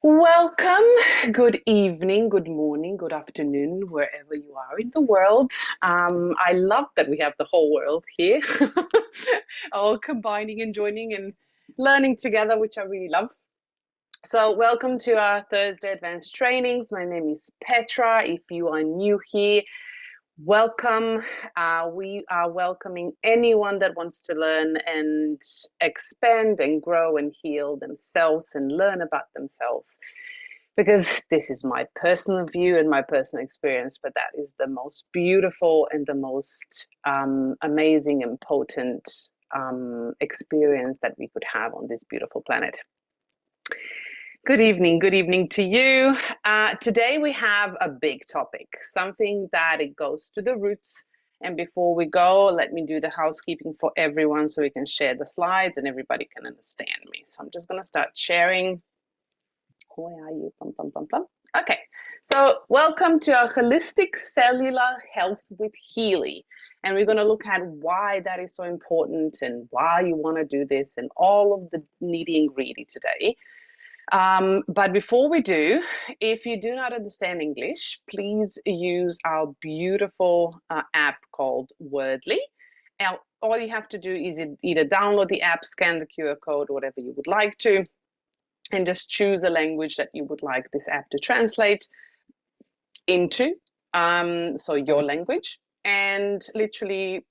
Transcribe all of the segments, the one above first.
Welcome. Good evening, good morning, good afternoon, wherever you are in the world. I love that we have the whole world here, all combining and joining and learning together, which I really love. So, welcome to our Thursday Advanced Trainings. My name is Petra. If you are new here, welcome. We are welcoming anyone that wants to learn and expand and grow and heal themselves and learn about themselves, because this is my personal view and my personal experience, but that is the most beautiful and the most amazing and potent experience that we could have on this beautiful planet. Good evening to you. Today we have a big topic, something that it goes to the roots. And before we go, let me do the housekeeping for everyone so we can share the slides and everybody can understand me. So I'm just going to start sharing. Where are you? Okay, so welcome to our holistic cellular health with Healy. And we're going to look at why that is so important and why you want to do this and all of the nitty and gritty today. But before we do, if you do not understand English, please use our beautiful app called Wordly. Now, all you have to do is either download the app, scan the QR code, whatever you would like to, and just choose a language that you would like this app to translate into, so your language, and literally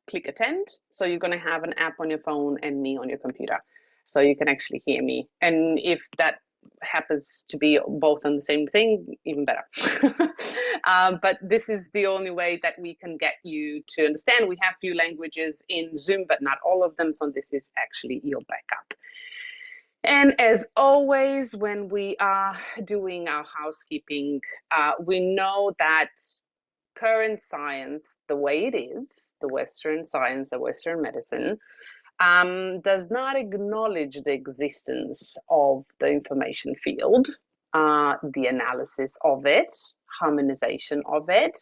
click attend. So you're going to have an app on your phone and me on your computer, so you can actually hear me. And if that happens to be both on the same thing, even better. But this is the only way that we can get you to understand. We have few languages in Zoom, but not all of them, so this is actually your backup. And as always, when we are doing our housekeeping, we know that current science, the way it is, the Western science, the Western medicine, does not acknowledge the existence of the information field, the analysis of it, harmonization of it,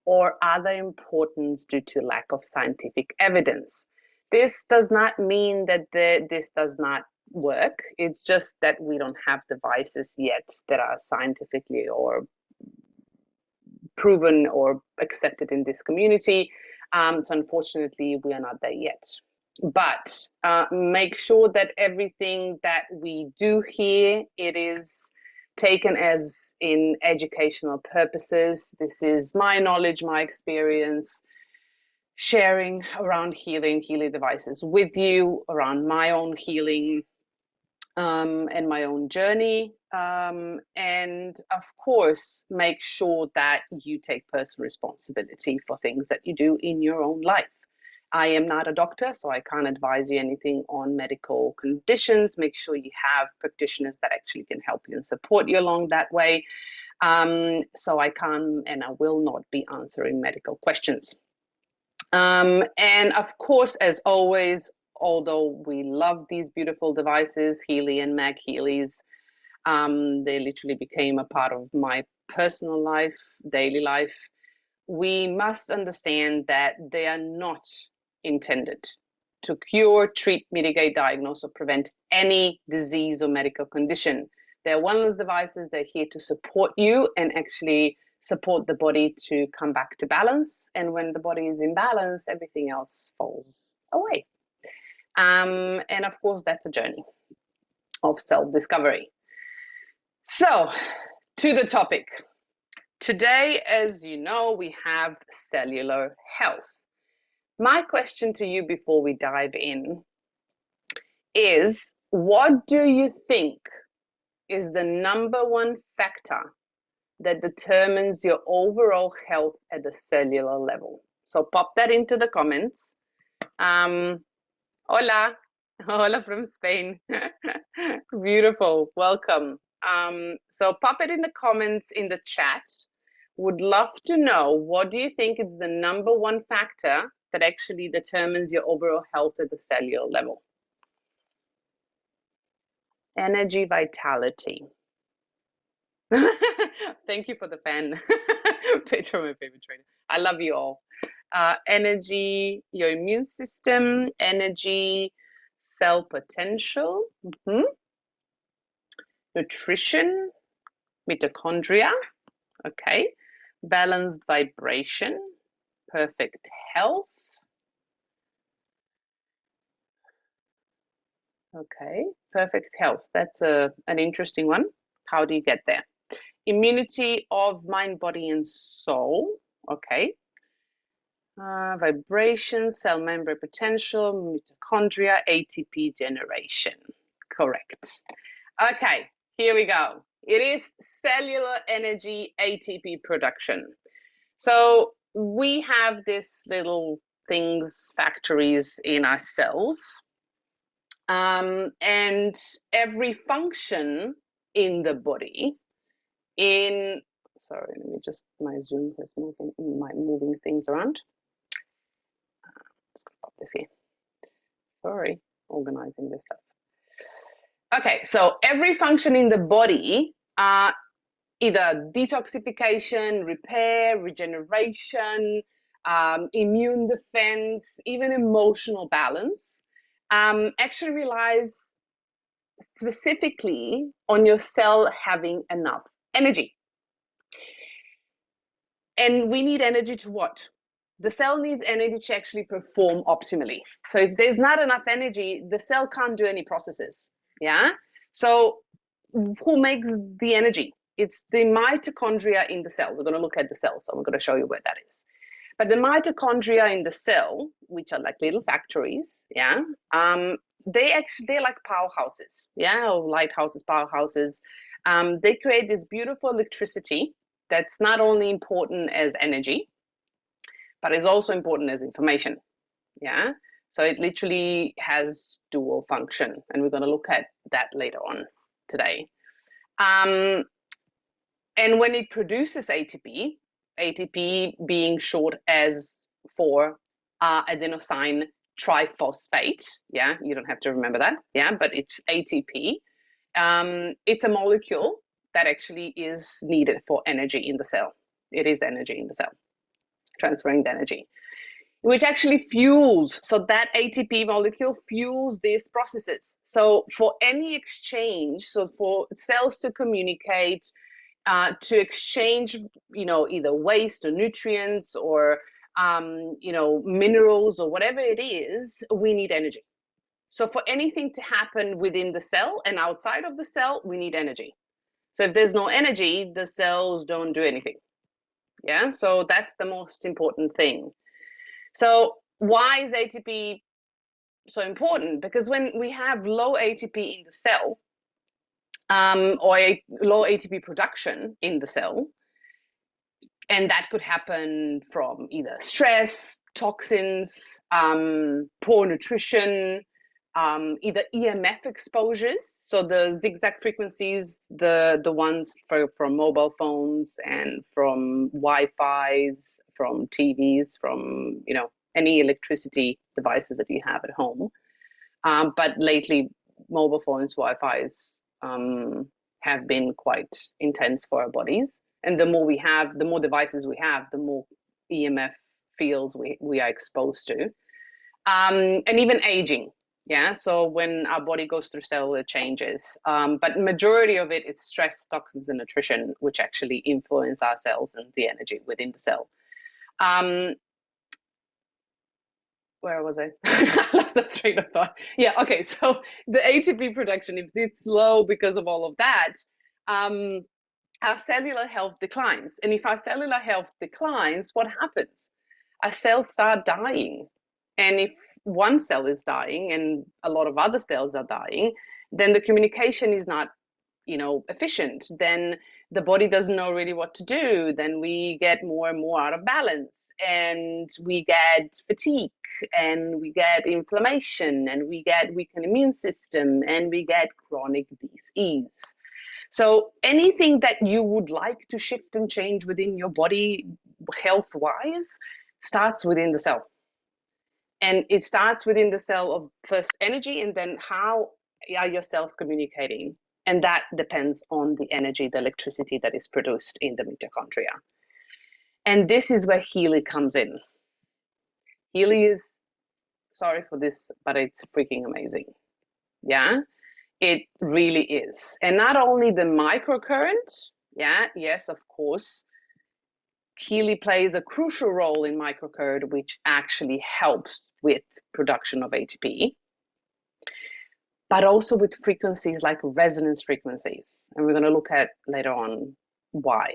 or other importance due to lack of scientific evidence. This does not mean that this does not work. It's just that we don't have devices yet that are scientifically or proven or accepted in this community. So unfortunately, we are not there yet. But make sure that everything that we do here, it is taken as in educational purposes. This is my knowledge, my experience, sharing around healing devices with you, around my own healing and my own journey. And of course, make sure that you take personal responsibility for things that you do in your own life. I am not a doctor, so I can't advise you anything on medical conditions. Make sure you have practitioners that actually can help you and support you along that way. So I can and I will not be answering medical questions. And of course, as always, although we love these beautiful devices, Healy and Mag Healy's, they literally became a part of my personal life, daily life. We must understand that they are not intended to cure, treat, mitigate, diagnose, or prevent any disease or medical condition. They're wellness devices. They're here to support you and actually support the body to come back to balance. And when the body is in balance, everything else falls away. And of course, that's a journey of self-discovery. So, to the topic. Today, as you know, we have cellular health. My question to you before we dive in is, what do you think is the number one factor that determines your overall health at the cellular level? So pop that into the comments. Hola, hola from Spain. Beautiful, welcome. So pop it in the comments in the chat. Would love to know, what do you think is the number one factor that actually determines your overall health at the cellular level? Energy, vitality. Thank you for the fan. Petra, my favorite trainer. I love you all. Energy, your immune system, energy, cell potential. nutrition, mitochondria, okay, balanced vibration, perfect health, okay, perfect health. That's an interesting one. How do you get there? Immunity of mind, body, and soul, okay. Vibration, cell membrane potential, mitochondria, ATP generation. Correct. Okay, here we go. It is cellular energy ATP production. So we have these little things, factories in our cells, and every function in the body sorry, let me just, my Zoom is moving things around. Just gonna pop this here. Sorry, organizing this stuff. Okay, so every function in the body, either detoxification, repair, regeneration, immune defense, even emotional balance, actually relies specifically on your cell having enough energy. And we need energy to what? The cell needs energy to actually perform optimally. So if there's not enough energy, the cell can't do any processes. Yeah. So who makes the energy? It's the mitochondria in the cell. We're going to look at the cell, so I'm going to show you where that is. But the mitochondria in the cell, which are like little factories, yeah, they're like powerhouses, yeah, or lighthouses, powerhouses. They create this beautiful electricity that's not only important as energy, but it's also important as information. Yeah. So it literally has dual function, and we're going to look at that later on today. And when it produces ATP, ATP being short as for adenosine triphosphate, yeah, you don't have to remember that, yeah, but it's ATP. It's a molecule that actually is needed for energy in the cell. It is energy in the cell, transferring the energy, which actually fuels. So that ATP molecule fuels these processes. So for any exchange, so for cells to communicate, to exchange, either waste or nutrients or, minerals or whatever it is, we need energy. So for anything to happen within the cell and outside of the cell, we need energy. So if there's no energy, the cells don't do anything. Yeah, so that's the most important thing. So why is ATP so important? Because when we have low ATP in the cell, or a low ATP production in the cell, and that could happen from either stress, toxins, poor nutrition, either EMF exposures, so the zigzag frequencies, the ones from mobile phones and from Wi-Fi's, from TVs, from any electricity devices that you have at home. But lately, mobile phones, Wi-Fi's have been quite intense for our bodies. And the more we have, the more devices we have, the more EMF fields we are exposed to. And even aging. Yeah, so when our body goes through cellular changes, but majority of it is stress, toxins, and nutrition, which actually influence our cells and the energy within the cell. Where was I? I lost the train of thought. Yeah, okay, so the ATP production, if it's low because of all of that, our cellular health declines. And if our cellular health declines, what happens? Our cells start dying. And if one cell is dying and a lot of other cells are dying, then the communication is not, efficient. Then the body doesn't know really what to do. Then we get more and more out of balance, and we get fatigue, and we get inflammation, and we get weakened immune system, and we get chronic disease. So anything that you would like to shift and change within your body health-wise starts within the cell. And it starts within the cell of first energy, and then how are your cells communicating? And that depends on the energy, the electricity that is produced in the mitochondria. And this is where Healy comes in. Healy is, sorry for this, but it's freaking amazing. Yeah. It really is. And not only the microcurrent, yeah, yes, of course, Healy plays a crucial role in microcurrent, which actually helps with production of ATP, but also with frequencies like resonance frequencies. And we're going to look at later on why.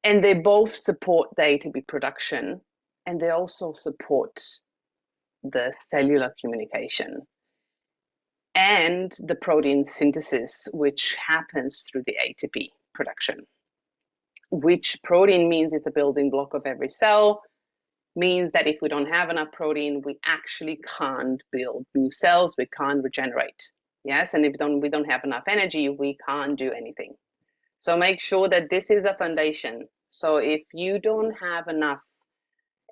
And they both support the ATP production, and they also support the cellular communication and the protein synthesis, which happens through the ATP production. Which protein means it's a building block of every cell, means that if we don't have enough protein, we actually can't build new cells, we can't regenerate. Yes, and if we don't have enough energy, we can't do anything. So make sure that this is a foundation. So if you don't have enough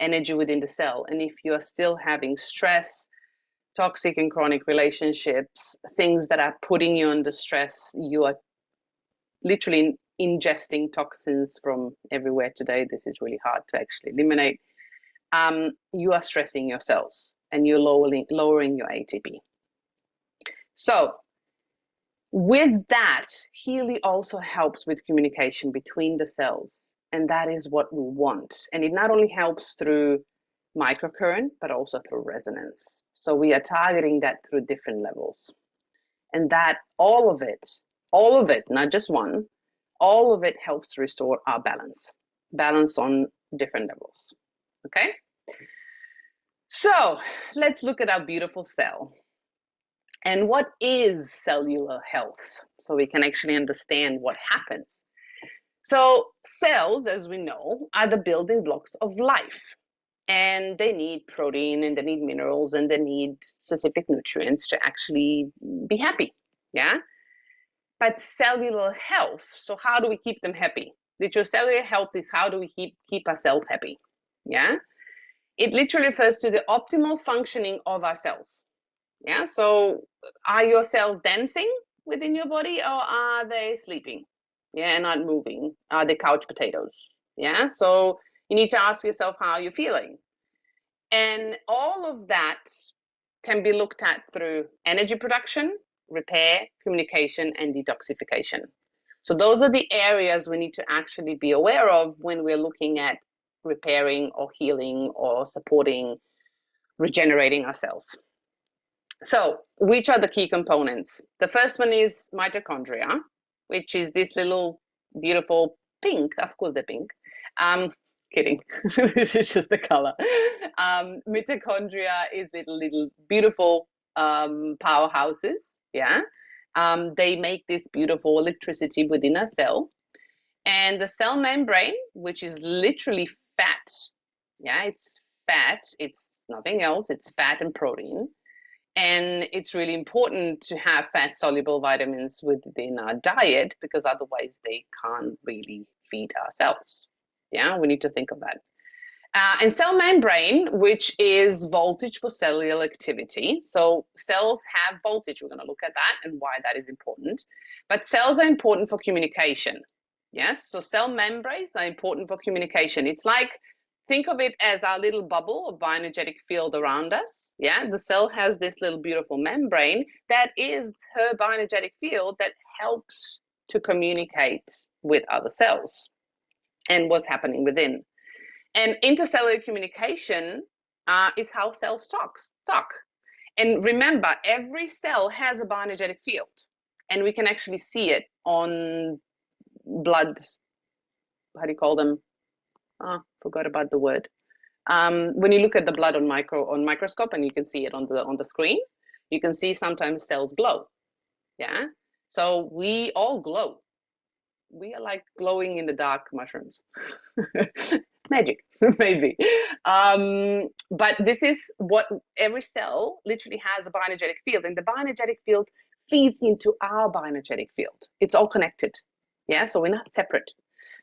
energy within the cell, and if you are still having stress, toxic and chronic relationships, things that are putting you under stress, you are literally ingesting toxins from everywhere today. This is really hard to actually eliminate. You are stressing your cells and you're lowering your ATP. So with that, Healy also helps with communication between the cells, and that is what we want. And it not only helps through microcurrent, but also through resonance. So we are targeting that through different levels. And that all of it, not just one, all of it helps restore our balance on different levels. Okay? So let's look at our beautiful cell. And what is cellular health? So we can actually understand what happens. So cells, as we know, are the building blocks of life. And they need protein and they need minerals and they need specific nutrients to actually be happy. Yeah. But cellular health, so how do we keep them happy? Literal cellular health is how do we keep our cells happy? Yeah. It literally refers to the optimal functioning of our cells. Yeah. So are your cells dancing within your body or are they sleeping? Yeah, not moving. Are they couch potatoes? Yeah. So you need to ask yourself how you're feeling. And all of that can be looked at through energy production, repair, communication, and detoxification. So those are the areas we need to actually be aware of when we're looking at repairing or healing or supporting, regenerating ourselves. So which are the key components? The first one is mitochondria, which is this little beautiful pink, of course they're pink, kidding. This is just the color. Mitochondria is little beautiful powerhouses. Yeah. They make this beautiful electricity within a cell. And the cell membrane, which is literally fat. Yeah, it's fat. It's nothing else. It's fat and protein. And it's really important to have fat soluble vitamins within our diet because otherwise they can't really feed our cells. Yeah, we need to think of that. And cell membrane, which is voltage for cellular activity. So cells have voltage. We're going to look at that and why that is important. But cells are important for communication. Yes, so cell membranes are important for communication. It's like, think of it as our little bubble of bioenergetic field around us. Yeah, the cell has this little beautiful membrane that is her bioenergetic field that helps to communicate with other cells and what's happening within. And intercellular communication is how cells talk. And remember, every cell has a bioenergetic field, and we can actually see it on blood. How do you call them? Forgot about the word. When you look at the blood on microscope, and you can see it on the screen, you can see sometimes cells glow. Yeah, so we all glow. We are like glowing in the dark mushrooms. Magic, maybe. But this is what every cell literally has a bioenergetic field, and the bioenergetic field feeds into our bioenergetic field. It's all connected. Yeah, so we're not separate.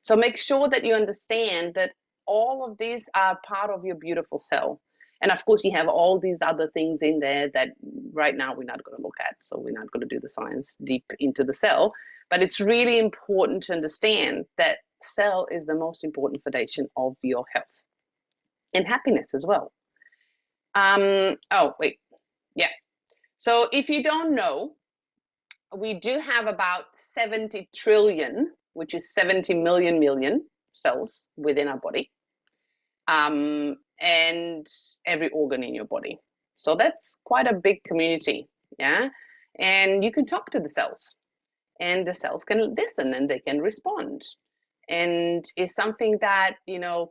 So make sure that you understand that all of these are part of your beautiful cell. And of course, you have all these other things in there that right now we're not going to look at. So we're not going to do the science deep into the cell. But it's really important to understand that cell is the most important foundation of your health and happiness as well. Oh, wait. Yeah. So if you don't know, we do have about 70 trillion, which is 70 million cells within our body, and every organ in your body. So that's quite a big community, yeah? And you can talk to the cells, and the cells can listen and they can respond. And it's something that,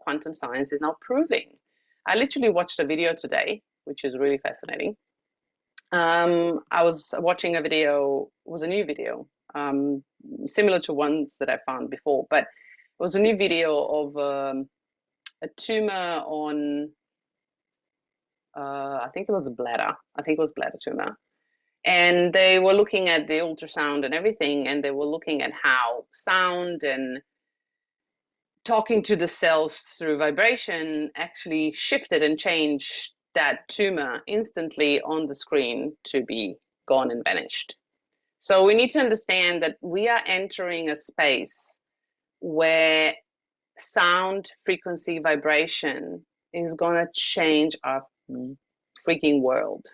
quantum science is now proving. I literally watched a video today, which is really fascinating. I was watching a video, it was a new video, similar to ones that I found before, but it was a new video of a tumor on, I think it was bladder. I think it was bladder tumor. And they were looking at the ultrasound and everything, and they were looking at how sound and talking to the cells through vibration actually shifted and changed that tumor instantly on the screen to be gone and vanished. So we need to understand that we are entering a space where sound, frequency, vibration is going to change our freaking world.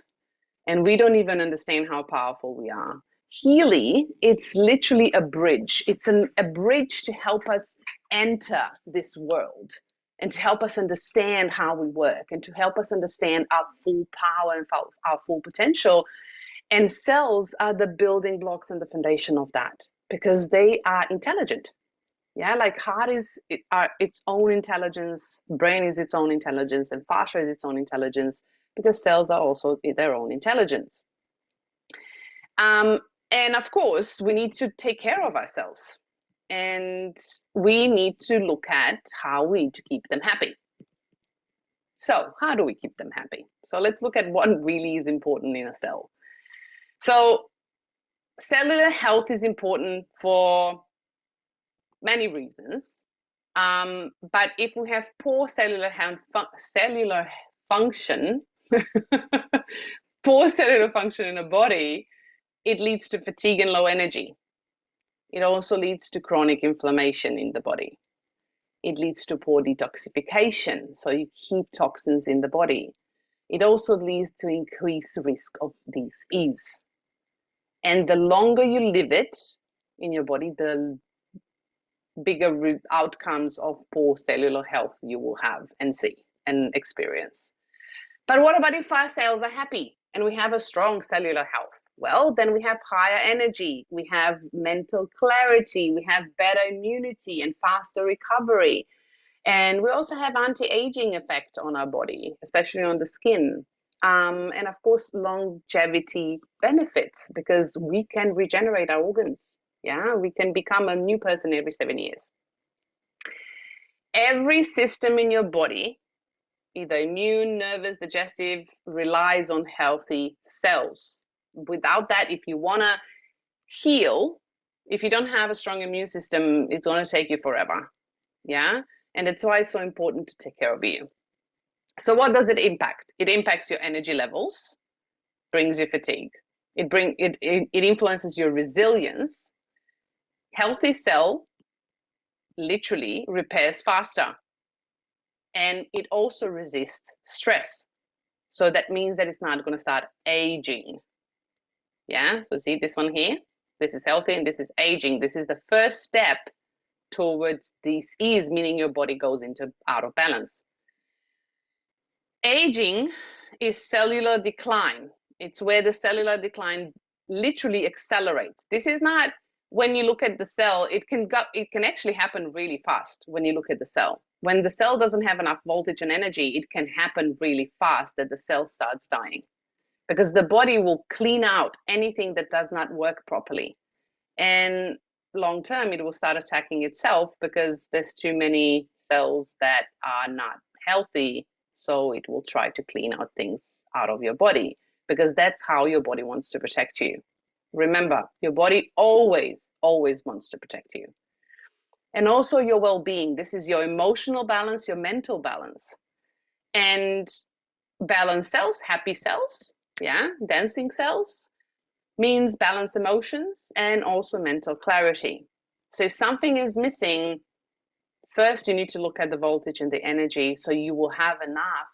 And we don't even understand how powerful we are. Healy, it's literally a bridge. It's a bridge to help us enter this world and to help us understand how we work and to help us understand our full power and our full potential. And cells are the building blocks and the foundation of that because they are intelligent. Yeah, like heart is its own intelligence, brain is its own intelligence, and fascia is its own intelligence because cells are also their own intelligence. And of course, we need to take care of ourselves and we need to look at how we need to keep them happy. So how do we keep them happy? So let's look at what really is important in a cell. So cellular health is important for many reasons. But if we have poor cellular function, poor cellular function in a body, it leads to fatigue and low energy. It also leads to chronic inflammation in the body. It leads to poor detoxification, so you keep toxins in the body. It also leads to increased risk of disease. And the longer you live it in your body, the bigger outcomes of poor cellular health you will have and see and experience. But what about if our cells are happy and we have a strong cellular health? Well, then we have higher energy, we have mental clarity, we have better immunity and faster recovery. And we also have anti-aging effect on our body, especially on the skin. And of course, longevity benefits because we can regenerate our organs. Yeah, we can become a new person every 7 years. Every system in your body, either immune, nervous, digestive, relies on healthy cells. Without that, if you want to heal, if you don't have a strong immune system, it's going to take you forever. Yeah, and that's why it's so important to take care of you. So what does it impact? It impacts your energy levels, brings you fatigue. It influences your resilience. Healthy cell literally repairs faster. And it also resists stress. So that means that it's not going to start aging. Yeah, so see this one here? This is healthy and this is aging. This is the first step towards disease, meaning your body goes into out of balance. Aging is cellular decline. It's where the cellular decline literally accelerates. This is not when you look at the cell, it can actually happen really fast when you look at the cell. When the cell doesn't have enough voltage and energy, it can happen really fast that the cell starts dying because the body will clean out anything that does not work properly. And long term, it will start attacking itself because there's too many cells that are not healthy. So it will try to clean out things out of your body because that's how your body wants to protect you. Remember, your body always, always wants to protect you. And also your well-being. This is your emotional balance, your mental balance. And balanced cells, happy cells, yeah, dancing cells, means balanced emotions and also mental clarity. So if something is missing, first you need to look at the voltage and the energy so you will have enough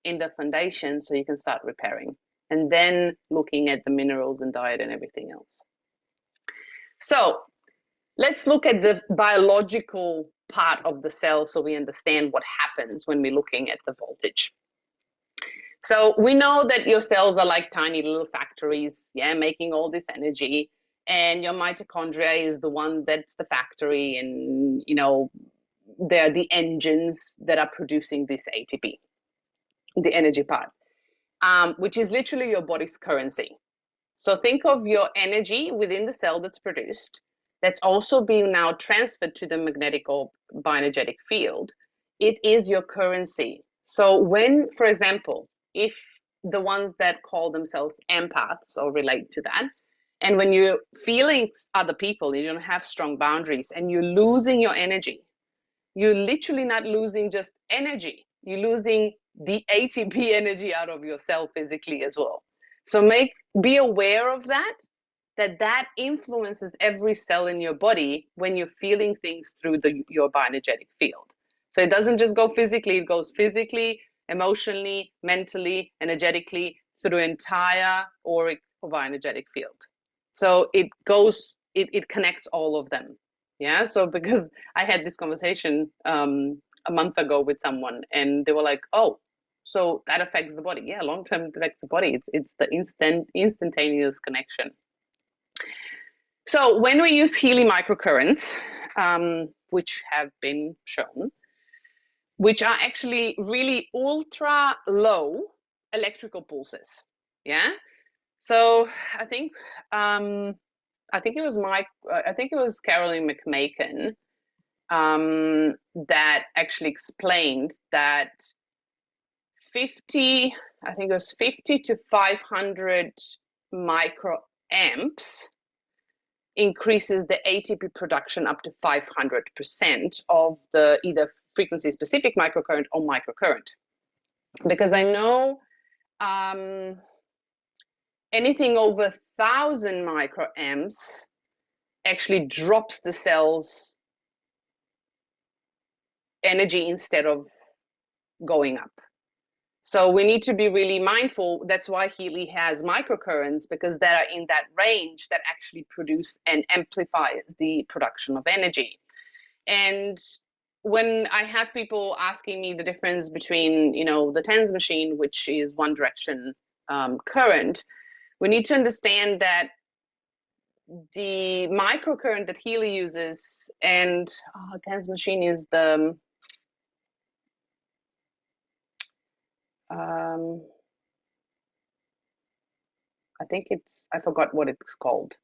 in the foundation so you can start repairing and then looking at the minerals and diet and everything else. So let's look at the biological part of the cell so we understand what happens when we're looking at the voltage. So we know that your cells are like tiny little factories, yeah, making all this energy. And your mitochondria is the one that's the factory, and they're the engines that are producing this ATP, the energy part, which is literally your body's currency. So think of your energy within the cell that's produced, that's also being now transferred to the magnetic or bioenergetic field. It is your currency. So when, for example, if the ones that call themselves empaths or relate to that, and when you're feeling other people, you don't have strong boundaries, and you're losing your energy, you're literally not losing just energy, you're losing the ATP energy out of your cell physically as well. So be aware of that influences every cell in your body when you're feeling things through your bioenergetic field. So it doesn't just go physically, it goes physically, emotionally, mentally, energetically through the entire auric or bioenergetic field. So it connects all of them. Yeah. So because I had this conversation a month ago with someone, and they were like, "Oh, so that affects the body." Yeah, long term affects the body. It's the instantaneous connection. So when we use Healy microcurrents, which have been shown, which are actually really ultra low electrical pulses, yeah. So I think it was Carolyn McMaken that actually explained that 50 to 500 microamps increases the ATP production up to 500% of the either frequency specific microcurrent or microcurrent. Because I know anything over 1,000 microamps actually drops the cell's energy instead of going up. So we need to be really mindful. That's why Healy has microcurrents, because they are in that range that actually produce and amplifies the production of energy. And when I have people asking me the difference between, the TENS machine, which is one direction current, we need to understand that the microcurrent that Healy uses and TENS machine is the I forgot what it's called.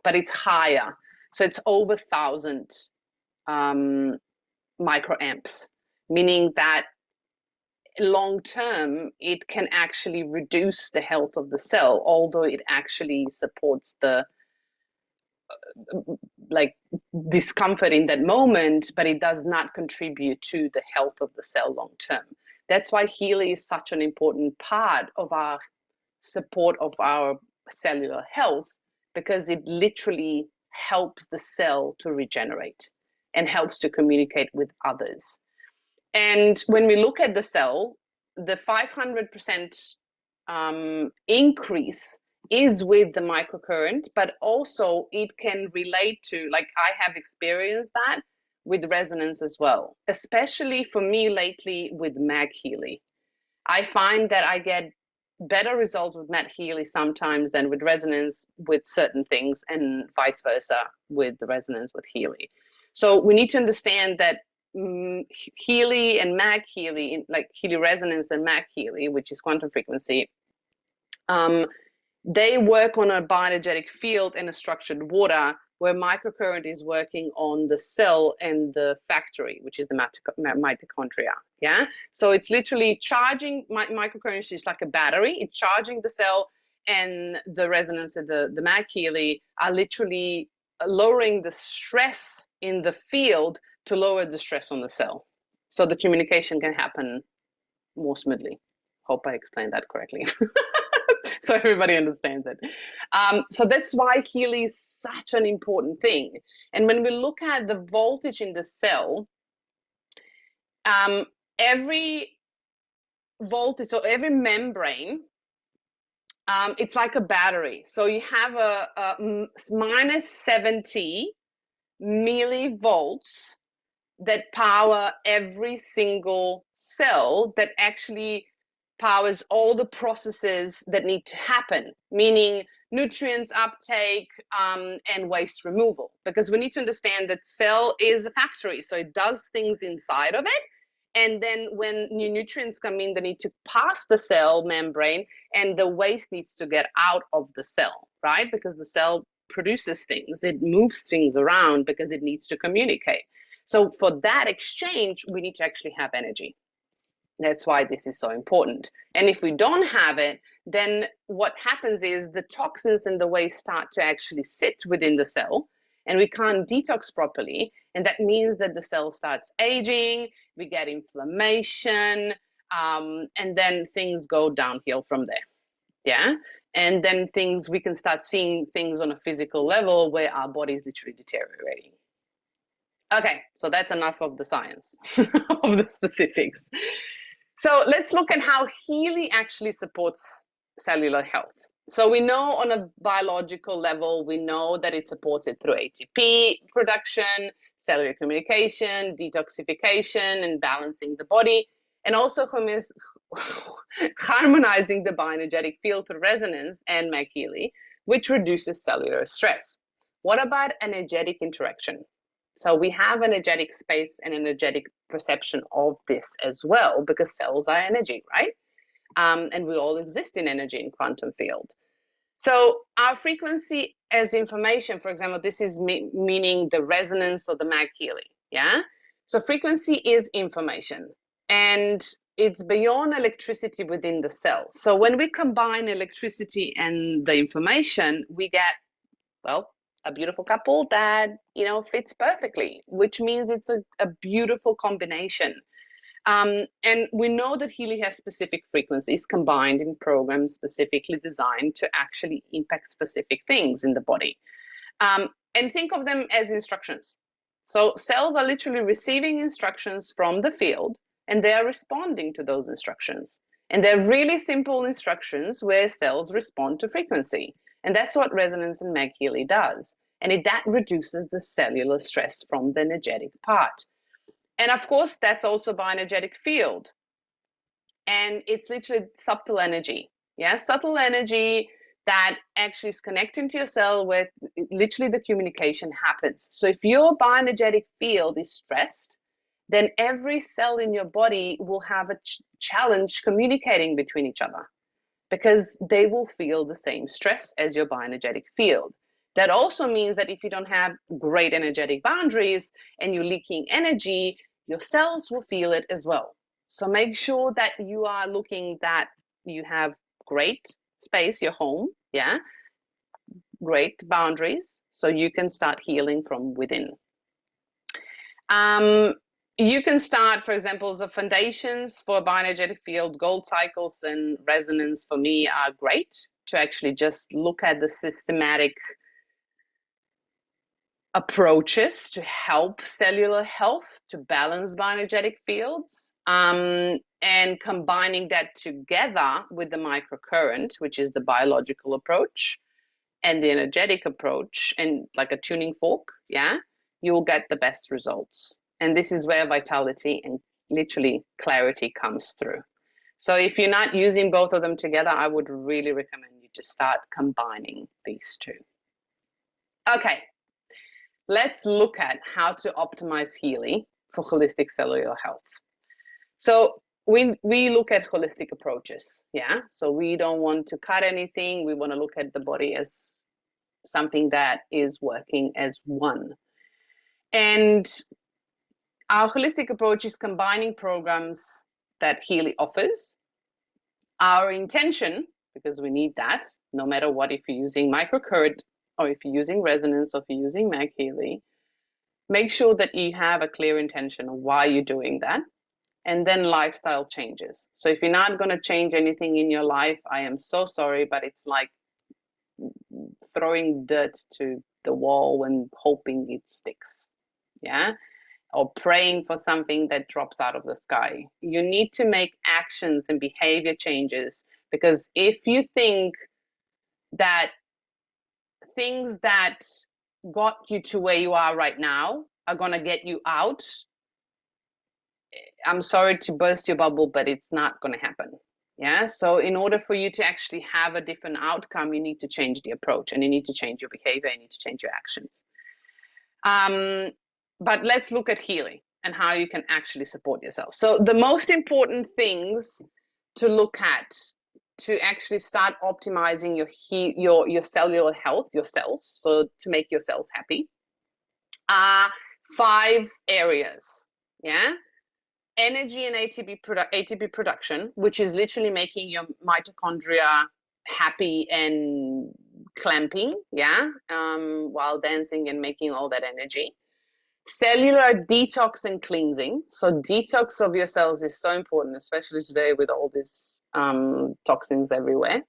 But it's higher. So it's over 1,000 microamps, meaning that long term, it can actually reduce the health of the cell, although it actually supports the discomfort in that moment, but it does not contribute to the health of the cell long term. That's why Healy is such an important part of our support of our cellular health, because it literally helps the cell to regenerate and helps to communicate with others. And when we look at the cell, the 500% increase is with the microcurrent, but also it can relate to, like I have experienced that with resonance as well, especially for me lately with Mag Healy. I find that I get better results with Matt Healy sometimes than with resonance with certain things, and vice versa with the resonance with Healy. So we need to understand that Healy and Mag Healy, like Healy resonance and Mag Healy, which is quantum frequency, they work on a bioenergetic field and a structured water, where microcurrent is working on the cell and the factory, which is the mitochondria. Yeah. So it's literally charging. Microcurrent is like a battery. It's charging the cell, and the resonance of the Mag Healy are literally lowering the stress in the field to lower the stress on the cell, so the communication can happen more smoothly. Hope I explained that correctly. So everybody understands it. So that's why Healy is such an important thing. And when we look at the voltage in the cell, every voltage, so every membrane, it's like a battery. So you have a minus 70 millivolts that power every single cell, that actually powers all the processes that need to happen, meaning nutrients uptake, and waste removal. Because we need to understand that cell is a factory, so it does things inside of it. And then when new nutrients come in, they need to pass the cell membrane, and the waste needs to get out of the cell, right? Because the cell produces things, it moves things around because it needs to communicate. So for that exchange, we need to actually have energy. That's why this is so important. And if we don't have it, then what happens is the toxins and the waste start to actually sit within the cell, and we can't detox properly. And that means that the cell starts aging, we get inflammation, and then things go downhill from there. Yeah. And then we can start seeing things on a physical level where our body is literally deteriorating. Okay, so that's enough of the science, of the specifics. So let's look at how Healy actually supports cellular health. So we know on a biological level, we know that it supports it through ATP production, cellular communication, detoxification, and balancing the body, and also harmonizing the bioenergetic field through resonance and Healy, which reduces cellular stress. What about energetic interaction? So we have energetic space and energetic perception of this as well, because cells are energy, right? And we all exist in energy in quantum field. So our frequency as information, for example, this is meaning the resonance or the Healy, yeah? So frequency is information, and it's beyond electricity within the cell. So when we combine electricity and the information, we get, well, a beautiful couple that, fits perfectly, which means it's a beautiful combination. And we know that Healy has specific frequencies combined in programs specifically designed to actually impact specific things in the body. And think of them as instructions. So cells are literally receiving instructions from the field, and they are responding to those instructions. And they're really simple instructions where cells respond to frequency. And that's what resonance and Healy does. And that reduces the cellular stress from the energetic part. And of course, that's also bioenergetic field. And it's literally subtle energy. Yeah, subtle energy that actually is connecting to your cell where literally the communication happens. So if your bioenergetic field is stressed, then every cell in your body will have a challenge communicating between each other, because they will feel the same stress as your bioenergetic field. That also means that if you don't have great energetic boundaries and you're leaking energy, your cells will feel it as well. So make sure that you are looking that you have great space, your home, yeah, great boundaries, so you can start healing from within. You can start, for example, the foundations for bioenergetic field, gold cycles and resonance for me are great to actually just look at the systematic approaches to help cellular health, to balance bioenergetic fields, and combining that together with the microcurrent, which is the biological approach, and the energetic approach, and like a tuning fork, yeah, you'll get the best results. And this is where vitality and literally clarity comes through. So if you're not using both of them together, I would really recommend you to start combining these two. Okay, let's look at how to optimize Healy for holistic cellular health. So we look at holistic approaches, yeah? So we don't want to cut anything. We want to look at the body as something that is working as one. And our holistic approach is combining programs that Healy offers. Our intention, because we need that, no matter what, if you're using microcurrent or if you're using resonance or if you're using Healy, make sure that you have a clear intention of why you're doing that. And then lifestyle changes. So if you're not going to change anything in your life, I am so sorry, but it's like throwing dirt to the wall and hoping it sticks. Yeah. or praying for something that drops out of the sky. You need to make actions and behavior changes, because if you think that things that got you to where you are right now are going to get you out, I'm sorry to burst your bubble, but it's not going to happen. Yeah. So in order for you to actually have a different outcome, you need to change the approach, and you need to change your behavior, you need to change your actions. But let's look at Healy and how you can actually support yourself. So the most important things to look at to actually start optimizing your cellular health, your cells, so to make your cells happy, are 5 areas. Yeah. Energy and ATP production, which is literally making your mitochondria happy and clamping, yeah, while dancing and making all that energy. Cellular detox and cleansing. So detox of your cells is so important, especially today with all these toxins everywhere.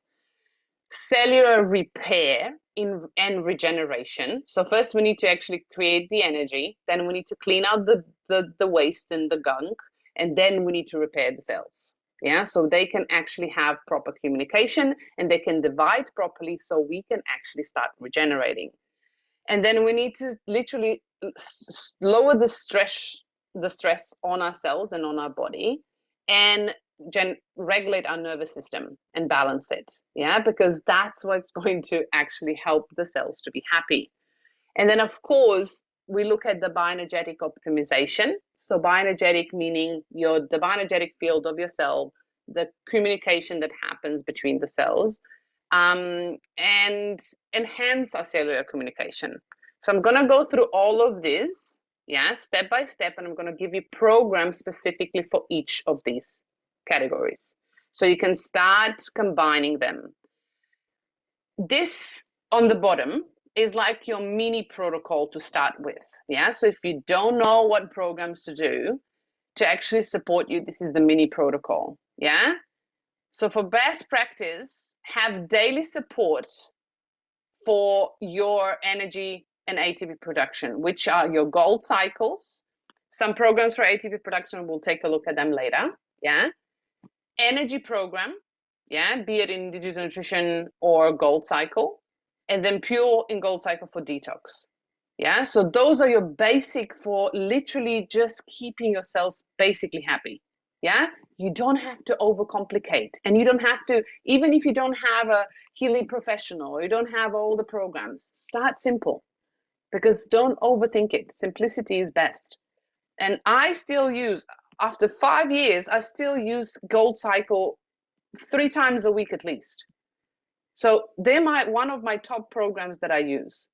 Cellular repair and regeneration. So first we need to actually create the energy, then we need to clean out the waste and the gunk, and then we need to repair the cells. Yeah, so they can actually have proper communication and they can divide properly, so we can actually start regenerating. And then we need to literally lower the stress on our cells and on our body, and regulate our nervous system and balance it. Yeah, because that's what's going to actually help the cells to be happy. And then, of course, we look at the bioenergetic optimization. So bioenergetic meaning the bioenergetic field of your cell, the communication that happens between the cells, and enhance our cellular communication. So I'm going to go through all of this, yeah, step by step, and I'm going to give you programs specifically for each of these categories, so you can start combining them. This on the bottom is like your mini protocol to start with. Yeah. So if you don't know what programs to do to actually support you, this is the mini protocol. Yeah. So for best practice, have daily support for your energy and ATP production, which are your gold cycles. Some programs for ATP production, we'll take a look at them later. Yeah. Energy program. Yeah. Be it in digital nutrition or gold cycle. And then pure in gold cycle for detox. Yeah. So those are your basic for literally just keeping your cells basically happy. Yeah. You don't have to overcomplicate, and you don't have to, even if you don't have a Healy professional or you don't have all the programs, start simple, because don't overthink it. Simplicity is best. And I still use, after 5 years, I still use gold cycle 3 times a week at least. So they're one of my top programs that I use.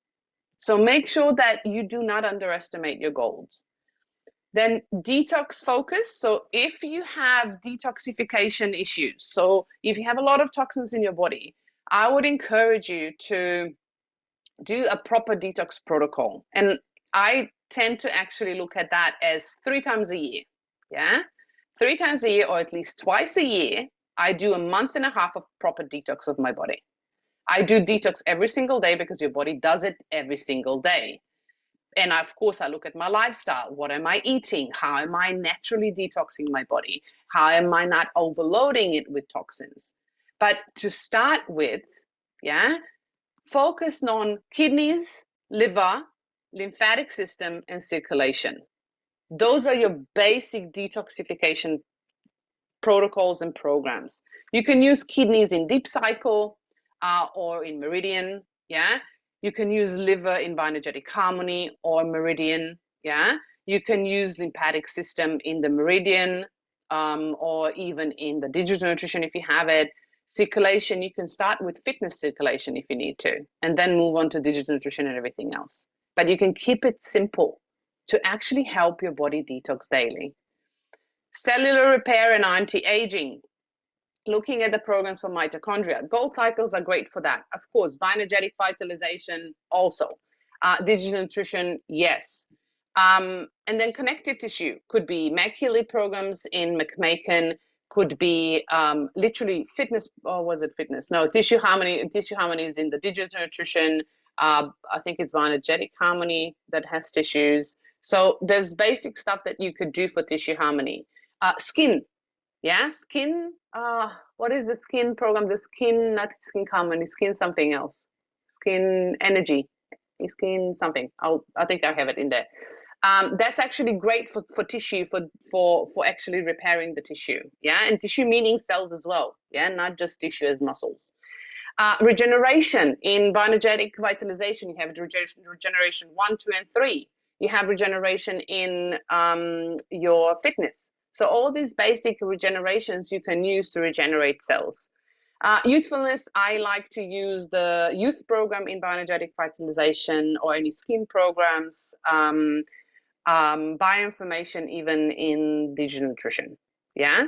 So make sure that you do not underestimate your goals. Then detox focus. So if you have detoxification issues, so if you have a lot of toxins in your body, I would encourage you to do a proper detox protocol. And I tend to actually look at that as 3 times a year. Yeah. 3 times a year, or at least twice a year, I do a month and a half of proper detox of my body. I do detox every single day because your body does it every single day. And of course, I look at my lifestyle. What am I eating? How am I naturally detoxing my body? How am I not overloading it with toxins? But to start with, yeah, focus on kidneys, liver, lymphatic system, and circulation. Those are your basic detoxification protocols and programs. You can use kidneys in deep cycle or in meridian, yeah. You can use liver in bioenergetic harmony or meridian, yeah. You can use lymphatic system in the meridian or even in the digital nutrition if you have it. Circulation, you can start with fitness circulation if you need to, and then move on to digital nutrition and everything else. But you can keep it simple to actually help your body detox daily. Cellular repair and anti-aging. Looking at the programs for mitochondria. Gold cycles are great for that. Of course, bioenergetic vitalization also. Digital nutrition, yes. And then connective tissue could be Healy programs in McMaken, could be literally fitness, or was it fitness? No, tissue harmony. Tissue harmony is in the digital nutrition. I think it's bioenergetic harmony that has tissues. So there's basic stuff that you could do for tissue harmony. Skin, yeah, skin. What is the skin program? The skin, not skin harmony, skin something else. Skin energy, skin something. I think I have it in there. That's actually great for tissue, for actually repairing the tissue. Yeah, and tissue meaning cells as well. Yeah, not just tissue as muscles. Regeneration in bioenergetic vitalization, you have regeneration 1, 2, and 3. You have regeneration in your fitness. So all these basic regenerations you can use to regenerate cells. Youthfulness, I like to use the youth program in bioenergetic vitalization or any skin programs, bioinformation even in digital nutrition. Yeah.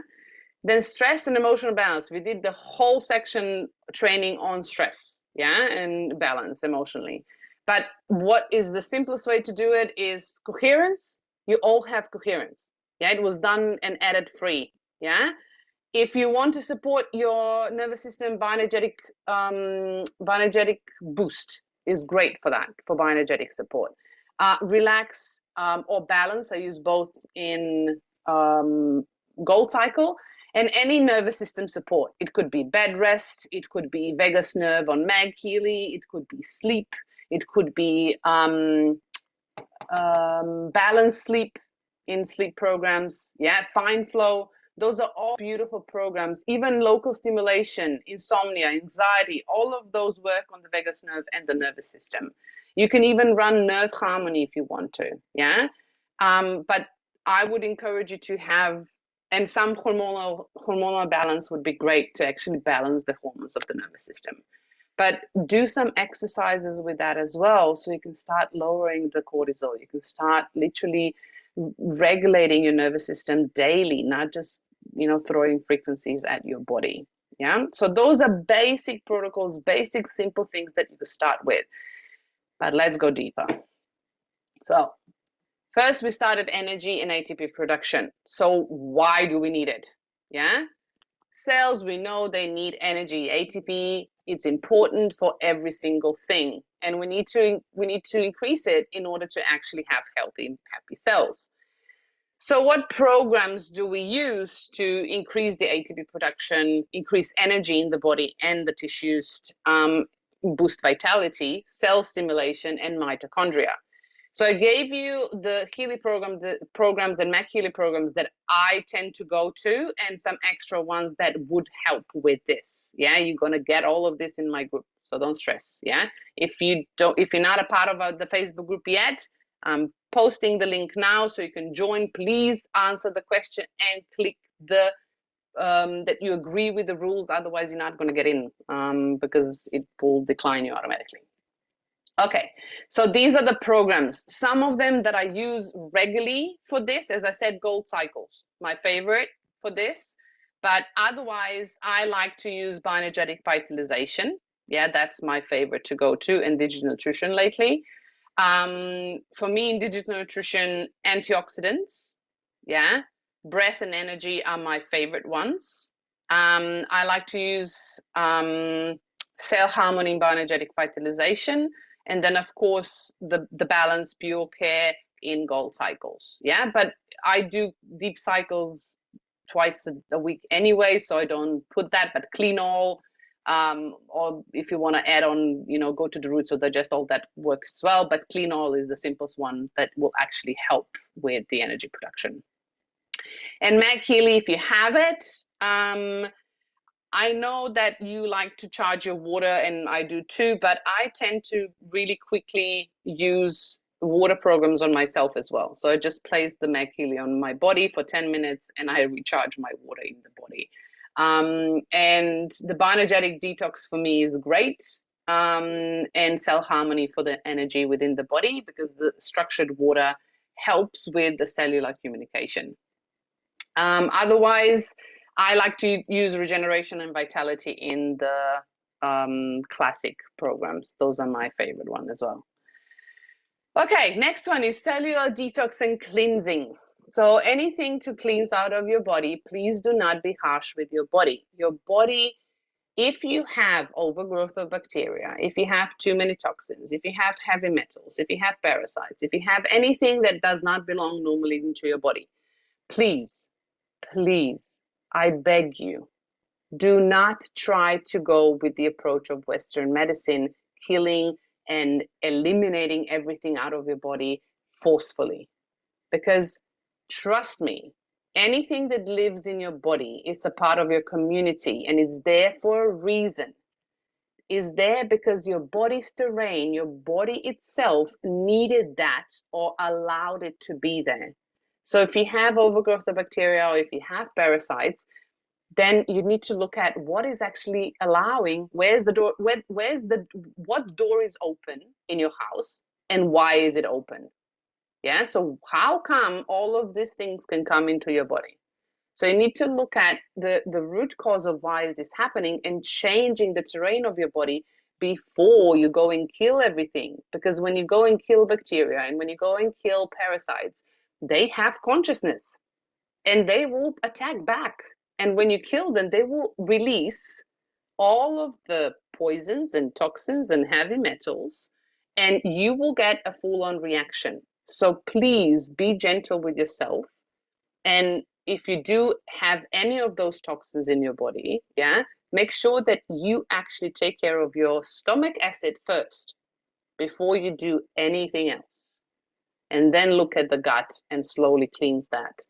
Then stress and emotional balance. We did the whole section training on stress, yeah, and balance emotionally. But what is the simplest way to do it is coherence. You all have coherence. Yeah, it was done and added free. Yeah. If you want to support your nervous system, bioenergetic boost is great for that, for bioenergetic support. Relax or balance. I use both in Gold Cycle. And any nervous system support. It could be bed rest, it could be vagus nerve on Healy, it could be sleep, it could be balanced sleep in sleep programs, yeah, fine flow. Those are all beautiful programs. Even local stimulation, insomnia, anxiety, all of those work on the vagus nerve and the nervous system. You can even run nerve harmony if you want to, yeah. But I would encourage you to have, and some hormonal balance would be great to actually balance the hormones of the nervous system. But do some exercises with that as well, so you can start lowering the cortisol. You can start literally regulating your nervous system daily, not just, you know, throwing frequencies at your body. Yeah. So those are basic protocols, basic simple things that you can start with. But let's go deeper. So first, we started energy and ATP production. So why do we need it? Yeah. Cells, we know they need energy. ATP, it's important for every single thing. And we need to increase it in order to actually have healthy, happy cells. So what programs do we use to increase the ATP production, increase energy in the body and the tissues, boost vitality, cell stimulation, and mitochondria? So I gave you the Healy program, the programs and Healy programs that I tend to go to, and some extra ones that would help with this. Yeah, you're gonna get all of this in my group, so don't stress. Yeah, if you're not a part of the Facebook group yet, I'm posting the link now so you can join. Please answer the question and click the that you agree with the rules. Otherwise, you're not going to get in because it will decline you automatically. Okay, so these are the programs. Some of them that I use regularly for this, as I said, Gold Cycles, my favorite for this. But otherwise, I like to use Bioenergetic Vitalization. Yeah, that's my favorite to go to, and Digital Nutrition lately. For me, in Digital Nutrition, antioxidants, yeah, breath and energy are my favorite ones. I like to use cell harmony in Bioenergetic Vitalization. And then, of course, the balance pure care in Gold Cycles. Yeah, but I do deep cycles twice a week anyway, so I don't put that. But clean all, or if you want to add on, you know, go to the roots or digest, all that works as well. But clean all is the simplest one that will actually help with the energy production. And Healy, if you have it, I know that you like to charge your water, and I do too, but I tend to really quickly use water programs on myself as well. So I just place the Healy on my body for 10 minutes and I recharge my water in the body. And the Bioenergetic Detox for me is great, and Cell Harmony for the energy within the body, because the structured water helps with the cellular communication. Otherwise, I like to use regeneration and vitality in the classic programs. Those are my favorite one as well. Okay, next one is cellular detox and cleansing. So anything to cleanse out of your body, please do not be harsh with your body. Your body if you have overgrowth of bacteria, if you have too many toxins, if you have heavy metals, if you have parasites, if you have anything that does not belong normally into your body, please, please, I beg you, do not try to go with the approach of Western medicine, killing and eliminating everything out of your body forcefully. Because trust me, anything that lives in your body is a part of your community and it's there for a reason. Is there because your body's terrain, your body itself needed that or allowed it to be there. So if you have overgrowth of bacteria or if you have parasites, then you need to look at what is actually allowing, where's the door, what door is open in your house and why is it open? Yeah, so how come all of these things can come into your body? So you need to look at the root cause of why is this happening and changing the terrain of your body before you go and kill everything. Because when you go and kill bacteria and when you go and kill parasites, they have consciousness and they will attack back. And when you kill them, they will release all of the poisons and toxins and heavy metals, and you will get a full-on reaction. So please be gentle with yourself. And if you do have any of those toxins in your body, yeah, make sure that you actually take care of your stomach acid first before you do anything else. And then look at the gut and slowly cleanse that.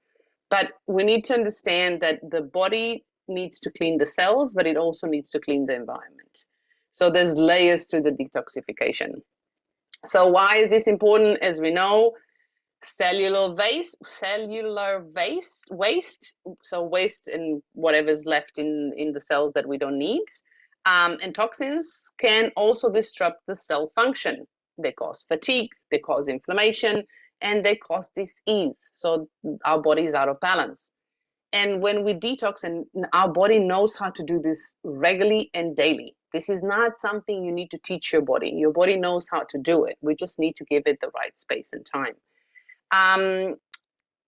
But we need to understand that the body needs to clean the cells, but it also needs to clean the environment. So there's layers to the detoxification. So why is this important? As we know, cellular waste, so waste and whatever's left in the cells that we don't need. And toxins can also disrupt the cell function. They cause fatigue, they cause inflammation, and they cause disease. So our body is out of balance. And when we detox, and our body knows how to do this regularly and daily. This is not something you need to teach your body. Your body knows how to do it. We just need to give it the right space and time.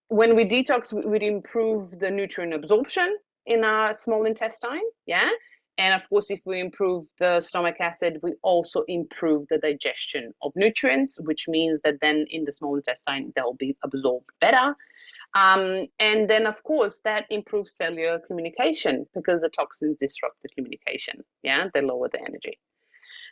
When we detox, we improve the nutrient absorption in our small intestine, yeah? And of course, if we improve the stomach acid, we also improve the digestion of nutrients, which means that then in the small intestine, they'll be absorbed better. And then, of course, that improves cellular communication because the toxins disrupt the communication, yeah? They lower the energy.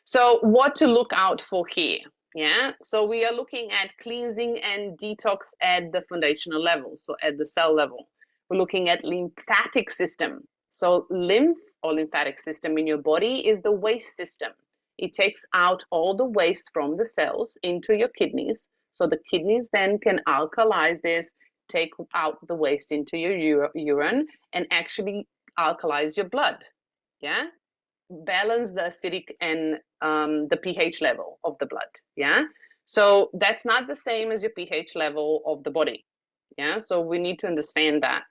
So what to look out for here? Yeah, so we are looking at cleansing and detox at the foundational level, so at the cell level. We're looking at lymphatic system. So lymph or lymphatic system in your body is the waste system. It takes out all the waste from the cells into your kidneys. So the kidneys then can alkalize this, take out the waste into your urine and actually alkalize your blood. Yeah, balance the acidic and the pH level of the blood. Yeah, so that's not the same as your pH level of the body. Yeah, so we need to understand that.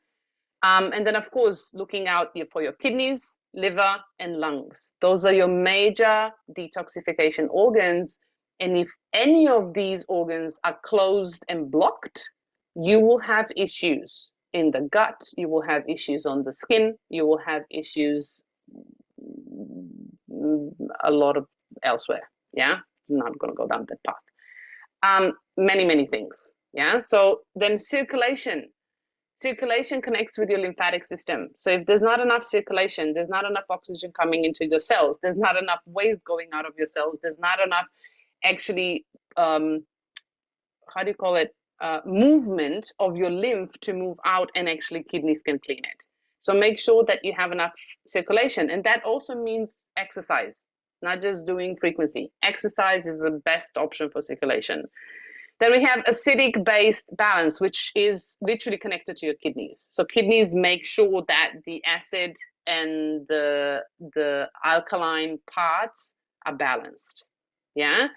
And then, of course, looking out for your kidneys, liver, and lungs. Those are your major detoxification organs. And if any of these organs are closed and blocked, you will have issues in the gut, you will have issues on the skin, you will have issues a lot of elsewhere. Yeah, I'm not going to go down that path. Many things. Yeah, so then circulation connects with your lymphatic system. So if there's not enough circulation, there's not enough oxygen coming into your cells, there's not enough waste going out of your cells, there's not enough actually how do you call it, movement of your lymph to move out, and actually kidneys can clean it. So make sure that you have enough circulation, and that also means exercise, not just doing frequency. Exercise is the best option for circulation. Then we have acidic-based balance, which is literally connected to your kidneys. So kidneys make sure that the acid and the alkaline parts are balanced. Yeah,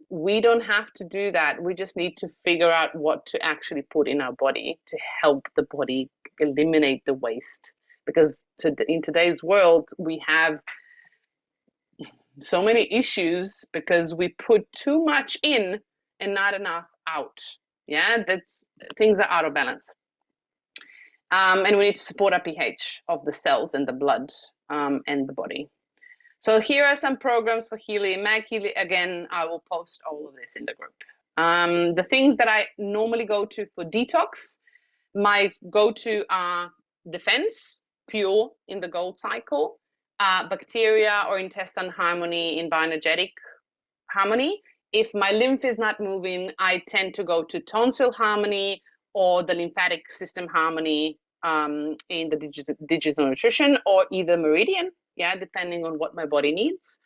we don't have to do that. We just need to figure out what to actually put in our body to help the body eliminate the waste. Because in today's world, we have so many issues because we put too much in and not enough out. Yeah, things are out of balance. And we need to support our pH of the cells and the blood and the body. So here are some programs for Healy and Mag Healy. Again, I will post all of this in the group. The things that I normally go to for detox, my go-to are defense, pure in the gold cycle, bacteria or intestine harmony in bioenergetic harmony. If my lymph is not moving, I tend to go to tonsil harmony or the lymphatic system harmony in the digital nutrition, or either meridian, yeah, depending on what my body needs.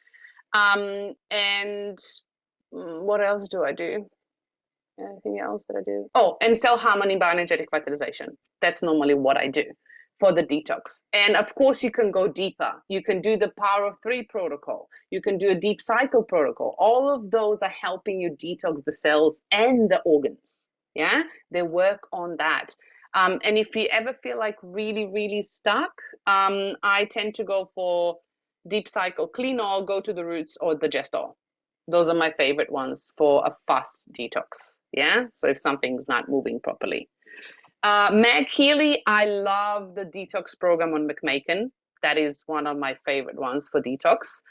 And what else do I do? Anything else that I do? Oh, and cell harmony bioenergetic vitalization. That's normally what I do for the detox. And of course, you can go deeper. You can do the power of 3 protocol. You can do a deep cycle protocol. All of those are helping you detox the cells and the organs. Yeah, they work on that. And if you ever feel like really, really stuck, I tend to go for deep cycle clean oil, go to the roots, or the just oil. Those are my favorite ones for a fast detox. Yeah, so if something's not moving properly. Meg Healy, I love the detox program on McMaken. That is one of my favorite ones for detox.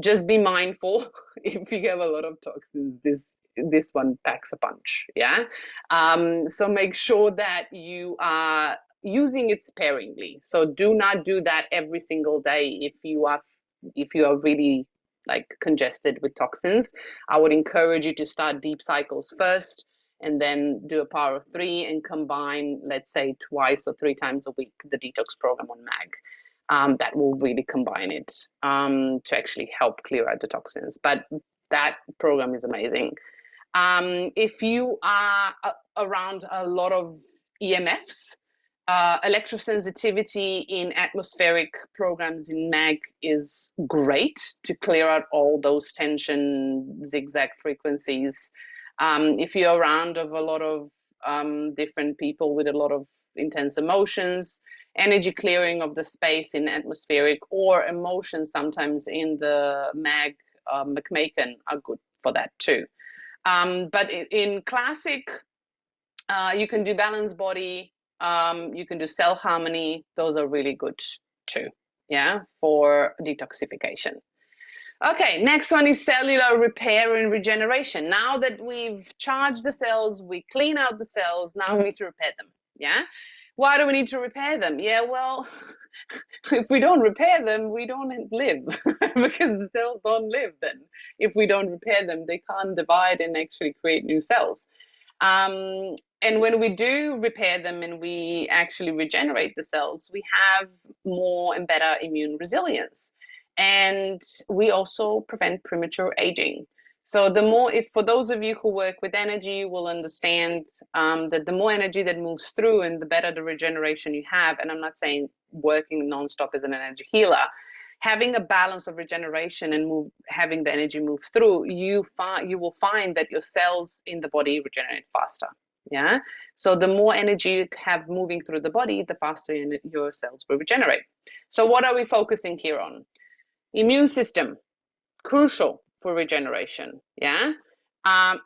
Just be mindful if you have a lot of toxins, this one packs a punch. Yeah. So make sure that you are using it sparingly. So do not do that every single day if you are really like congested with toxins. I would encourage you to start deep cycles first, and then do a power of 3 and combine, let's say, twice or 3 times a week the detox program on MAG. That will really combine it to actually help clear out the toxins. But that program is amazing. If you are around a lot of EMFs, electrosensitivity in atmospheric programs in MAG is great to clear out all those tension zigzag frequencies. If you're around of a lot of different people with a lot of intense emotions, energy clearing of the space in atmospheric, or emotions sometimes in the MAG McMaken are good for that too. But in classic, you can do balanced body, you can do cell harmony. Those are really good too, yeah, for detoxification. Okay, next one is cellular repair and regeneration. Now that we've charged the cells, we clean out the cells, now we need to repair them, yeah? Why do we need to repair them? Yeah, well, if we don't repair them, we don't live because the cells don't live then. If we don't repair them, they can't divide and actually create new cells. And when we do repair them and we actually regenerate the cells, we have more and better immune resilience. And we also prevent premature aging. So the more, if for those of you who work with energy will understand that the more energy that moves through and the better the regeneration you have, and I'm not saying working nonstop as an energy healer, having a balance of regeneration and having the energy move through, you will find that your cells in the body regenerate faster. Yeah. So the more energy you have moving through the body, the faster your cells will regenerate. So what are we focusing here on? Immune system, crucial for regeneration. Yeah.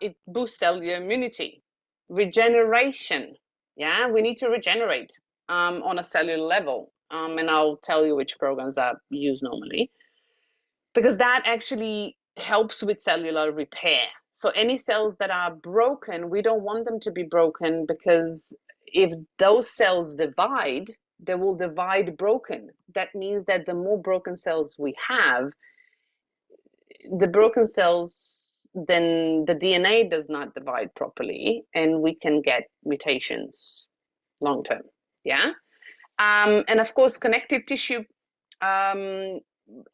It boosts cellular immunity. Regeneration. Yeah. We need to regenerate on a cellular level. And I'll tell you which programs are used normally, because that actually helps with cellular repair. So any cells that are broken, we don't want them to be broken, because if those cells divide, they will divide broken. That means that the more broken cells we have, the broken cells, then the DNA does not divide properly, and we can get mutations long term. Yeah. And of course, connective tissue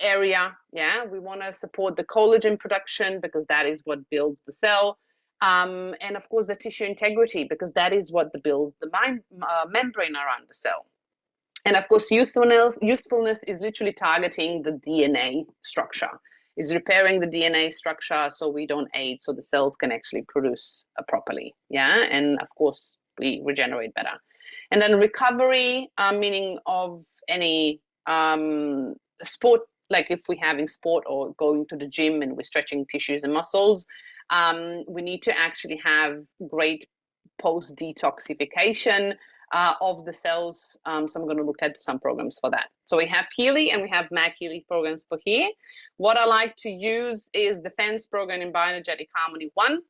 area. Yeah, we want to support the collagen production, because that is what builds the cell. And of course, the tissue integrity, because that is what builds the membrane around the cell. And of course, usefulness is literally targeting the DNA structure. It's repairing the DNA structure so we don't age, so the cells can actually produce properly. Yeah, and of course, we regenerate better. And then recovery, meaning of any sport, like if we're having sport or going to the gym and we're stretching tissues and muscles, we need to actually have great post-detoxification of the cells. So I'm going to look at some programs for that. So we have Healy and we have Healy programs for here. What I like to use is the Defense program in Bioenergetic Harmony 1.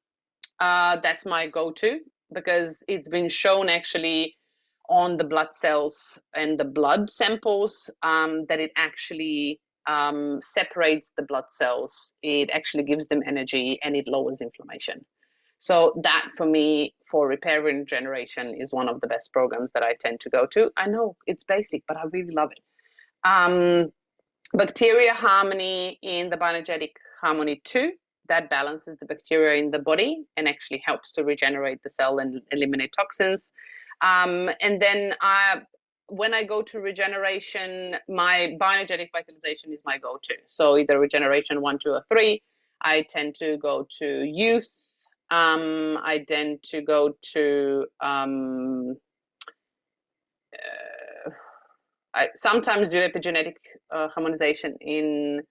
That's my go-to because it's been shown actually on the blood cells and the blood samples that it actually separates the blood cells. It actually gives them energy and it lowers inflammation. So that for me, for repair and regeneration, is one of the best programs that I tend to go to. I know it's basic, but I really love it. Bacteria Harmony in the Bioenergetic Harmony 2, that balances the bacteria in the body and actually helps to regenerate the cell and eliminate toxins. And then when I go to regeneration, my bioenergetic vitalization is my go-to. So either regeneration 1, 2, or 3. I tend to go to youth. I tend to go to I sometimes do epigenetic harmonization in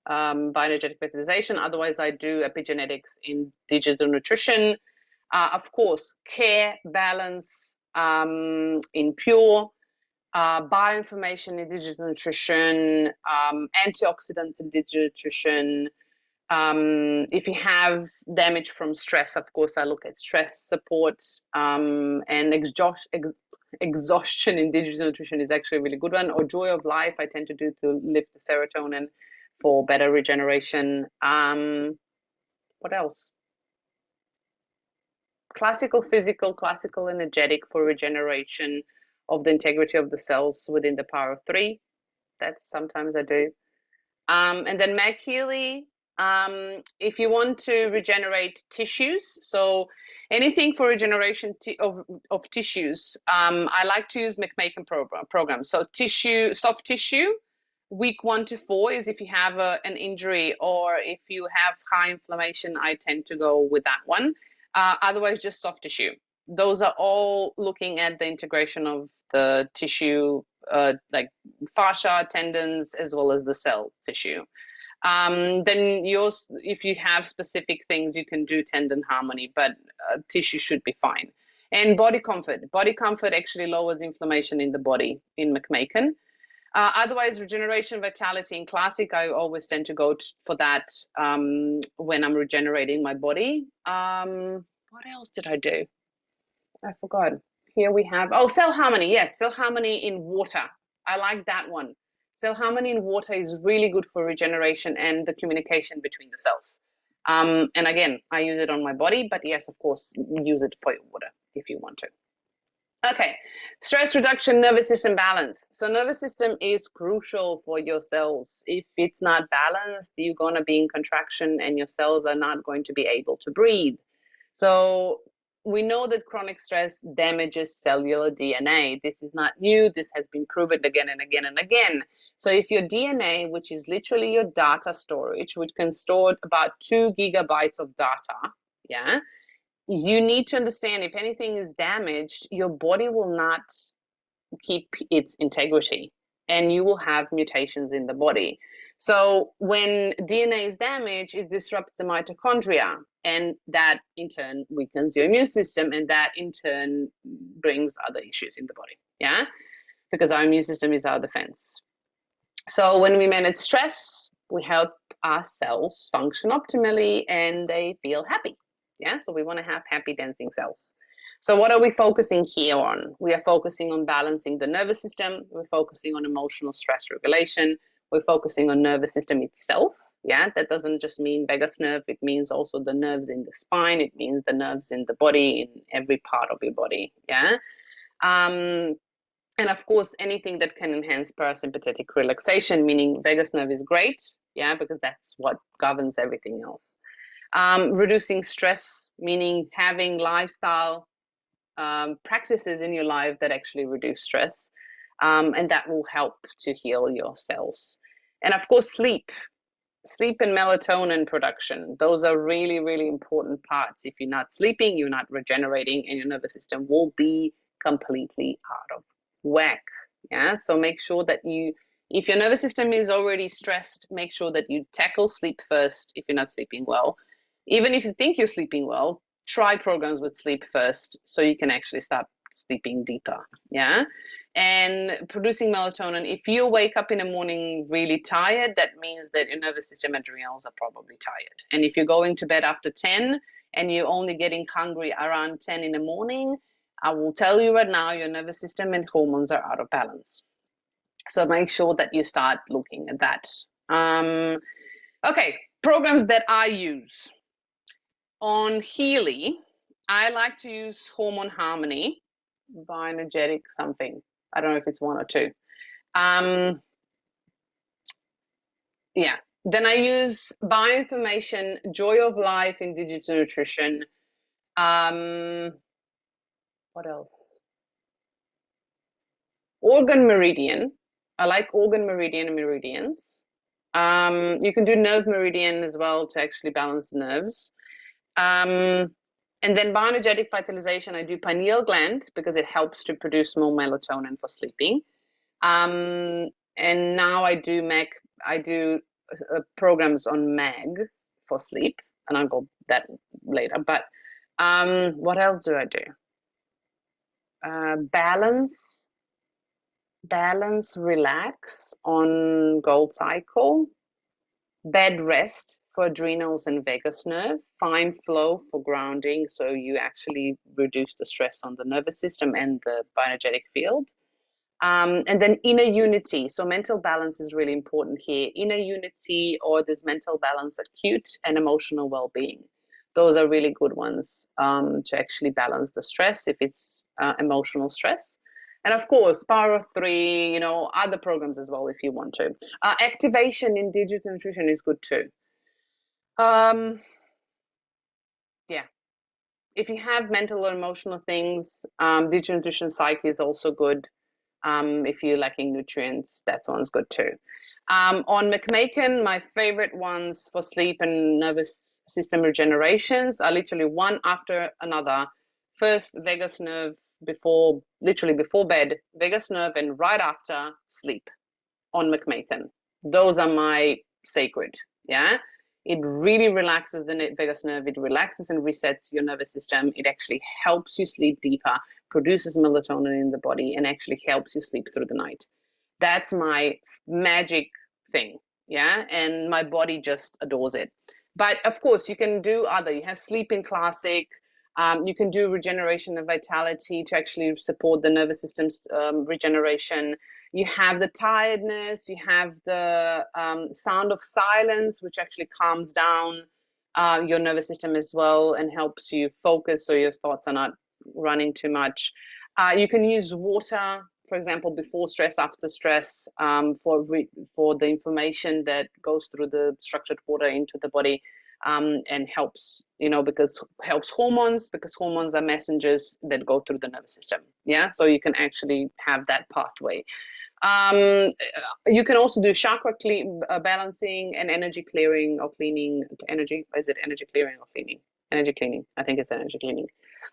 bioenergetic vitalization. Otherwise, I do epigenetics in digital nutrition. Of course, care, balance in pure, bioinformation in digital nutrition, antioxidants in digital nutrition. If you have damage from stress, of course, I look at stress support, and exhaustion in digital nutrition is actually a really good one. Or joy of life, I tend to do to lift the serotonin for better regeneration. What else? Classical physical, classical energetic for regeneration of the integrity of the cells within the power of 3. That's sometimes I do. And then Healy, if you want to regenerate tissues, so anything for regeneration of tissues, I like to use McMaken program. So soft tissue, week 1 to 4 is if you have an injury or if you have high inflammation, I tend to go with that one. Otherwise, just soft tissue. Those are all looking at the integration of the tissue, like fascia, tendons, as well as the cell tissue. Then if you have specific things, you can do tendon harmony, but tissue should be fine. And body comfort. Body comfort actually lowers inflammation in the body in McMaken. Otherwise, regeneration, vitality, and classic, I always tend to go for that when I'm regenerating my body. What else did I do? I forgot. Here we have, cell harmony. Yes, cell harmony in water. I like that one. Cell harmony in water is really good for regeneration and the communication between the cells. And again, I use it on my body, but yes, of course, use it for your water if you want to. Okay, stress reduction, nervous system balance. So nervous system is crucial for your cells. If it's not balanced, you're going to be in contraction and your cells are not going to be able to breathe. So we know that chronic stress damages cellular DNA. This is not new. This has been proven again and again and again. So if your DNA, which is literally your data storage, which can store about 2 gigabytes of data, yeah, you need to understand if anything is damaged, your body will not keep its integrity and you will have mutations in the body. So when DNA is damaged, it disrupts the mitochondria, and that in turn weakens your immune system, and that in turn brings other issues in the body, yeah? Because our immune system is our defense. So when we manage stress, we help our cells function optimally and they feel happy. Yeah, so we want to have happy dancing cells. So what are we focusing here on? We are focusing on balancing the nervous system. We're focusing on emotional stress regulation. We're focusing on nervous system itself. Yeah, that doesn't just mean vagus nerve. It means also the nerves in the spine. It means the nerves in the body, in every part of your body. Yeah. And of course, anything that can enhance parasympathetic relaxation, meaning vagus nerve is great. Yeah, because that's what governs everything else. Reducing stress, meaning having lifestyle practices in your life that actually reduce stress, and that will help to heal your cells. And of course, sleep and melatonin production. Those are really, really important parts. If you're not sleeping, you're not regenerating, and your nervous system will be completely out of whack. Yeah, so make sure that if your nervous system is already stressed, make sure that you tackle sleep first if you're not sleeping well. Even if you think you're sleeping well, try programs with sleep first so you can actually start sleeping deeper. Yeah. And producing melatonin, if you wake up in the morning really tired, that means that your nervous system adrenals are probably tired. And if you're going to bed after 10 and you're only getting hungry around 10 in the morning, I will tell you right now, your nervous system and hormones are out of balance. So make sure that you start looking at that. Okay, programs that I use. On Healy, I like to use Hormone Harmony, Bioenergetic something. I don't know if it's one or two. Yeah. Then I use Bioinformation, Joy of Life, Indigenous Nutrition. What else? Organ Meridian. I like Organ Meridian and Meridians. You can do Nerve Meridian as well to actually balance the nerves. And then Bioenergetic Vitalization, I do pineal gland because it helps to produce more melatonin for sleeping. And now I do programs on MAG for sleep, and I'll go that later. But what else do I do? Balance, relax on Gold Cycle, bed rest for adrenals and vagus nerve, fine flow for grounding, so you actually reduce the stress on the nervous system and the bioenergetic field. And then inner unity. So mental balance is really important here. Inner unity, or this mental balance, acute and emotional well-being. Those are really good ones to actually balance the stress if it's emotional stress. And of course, Power of Three, other programs as well if you want to. Activation in digital nutrition is good too. Yeah. If you have mental or emotional things, digital nutrition psych is also good. If you're lacking nutrients, that one's good too. On McMaken, my favorite ones for sleep and nervous system regenerations are literally one after another. First, vagus nerve literally before bed, vagus nerve, and right after sleep on McMaken. Those are my sacred. Yeah. It really relaxes the vagus nerve. It relaxes and resets your nervous system. It actually helps you sleep deeper, produces melatonin in the body, and actually helps you sleep through the night. That's my magic thing. Yeah. And my body just adores it. But of course, you can do other. You have Sleeping Classic. You can do regeneration and vitality to actually support the nervous system's regeneration. You have the tiredness, you have the sound of silence, which actually calms down your nervous system as well and helps you focus so your thoughts are not running too much. You can use water, for example, before stress, after stress, for the information that goes through the structured water into the body. And helps, because helps hormones, because hormones are messengers that go through the nervous system. Yeah, so you can actually have that pathway. You can also do chakra balancing and energy clearing or cleaning. Is it energy clearing or cleaning? Energy cleaning. I think it's energy cleaning.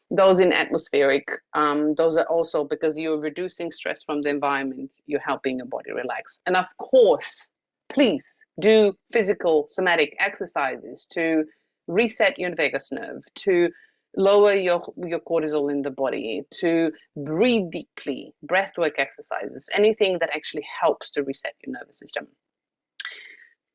Those in atmospheric. Those are also because you're reducing stress from the environment. You're helping your body relax. And of course, please do physical somatic exercises to reset your vagus nerve, to lower your cortisol in the body, to breathe deeply, breathwork exercises, anything that actually helps to reset your nervous system.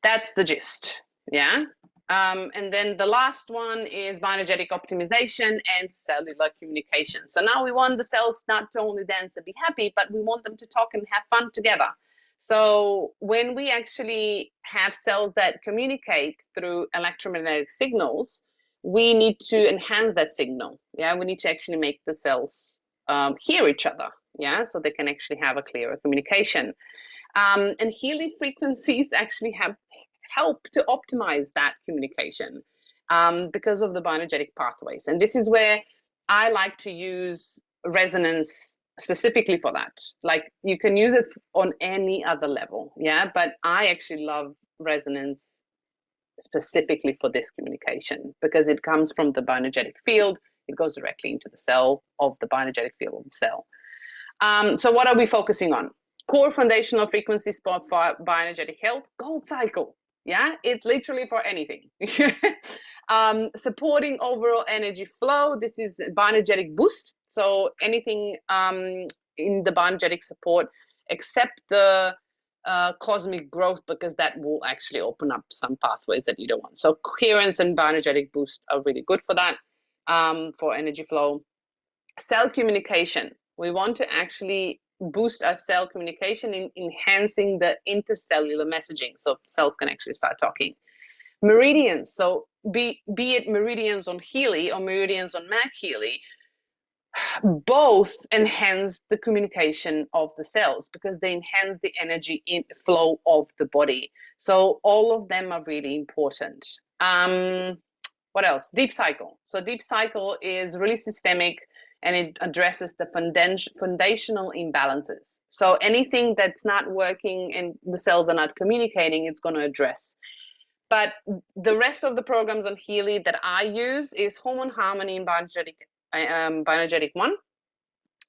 That's the gist. Yeah. And then the last one is bioenergetic optimization and cellular communication. So now we want the cells not to only dance and be happy, but we want them to talk and have fun together. So when we actually have cells that communicate through electromagnetic signals, we need to enhance that signal. Yeah, we need to actually make the cells hear each other. Yeah, so they can actually have a clearer communication. And Healy frequencies actually help to optimize that communication because of the bioenergetic pathways. And this is where I like to use resonance specifically for that. Like you can use it on any other level, yeah, but I actually love resonance specifically for this communication because it comes from the bioenergetic field. It goes directly into the cell of the bioenergetic field of the cell. So what are we focusing on? Core foundational frequencies for bioenergetic health, Gold Cycle. Yeah, it's literally for anything. Supporting overall energy flow. This is bioenergetic boost. So anything in the bioenergetic support, except the cosmic growth, because that will actually open up some pathways that you don't want. So coherence and bioenergetic boost are really good for that, for energy flow. Cell communication. We want to actually boost our cell communication in enhancing the intercellular messaging, so cells can actually start talking. Meridians. So be it meridians on Healy or meridians on Mac Healy, both enhance the communication of the cells because they enhance the energy flow of the body. So all of them are really important. What else? Deep cycle. So deep cycle is really systemic and it addresses the foundational imbalances. So anything that's not working and the cells are not communicating, it's going to address. But the rest of the programs on Healy that I use is Hormone Harmony and Bioenergetic 1.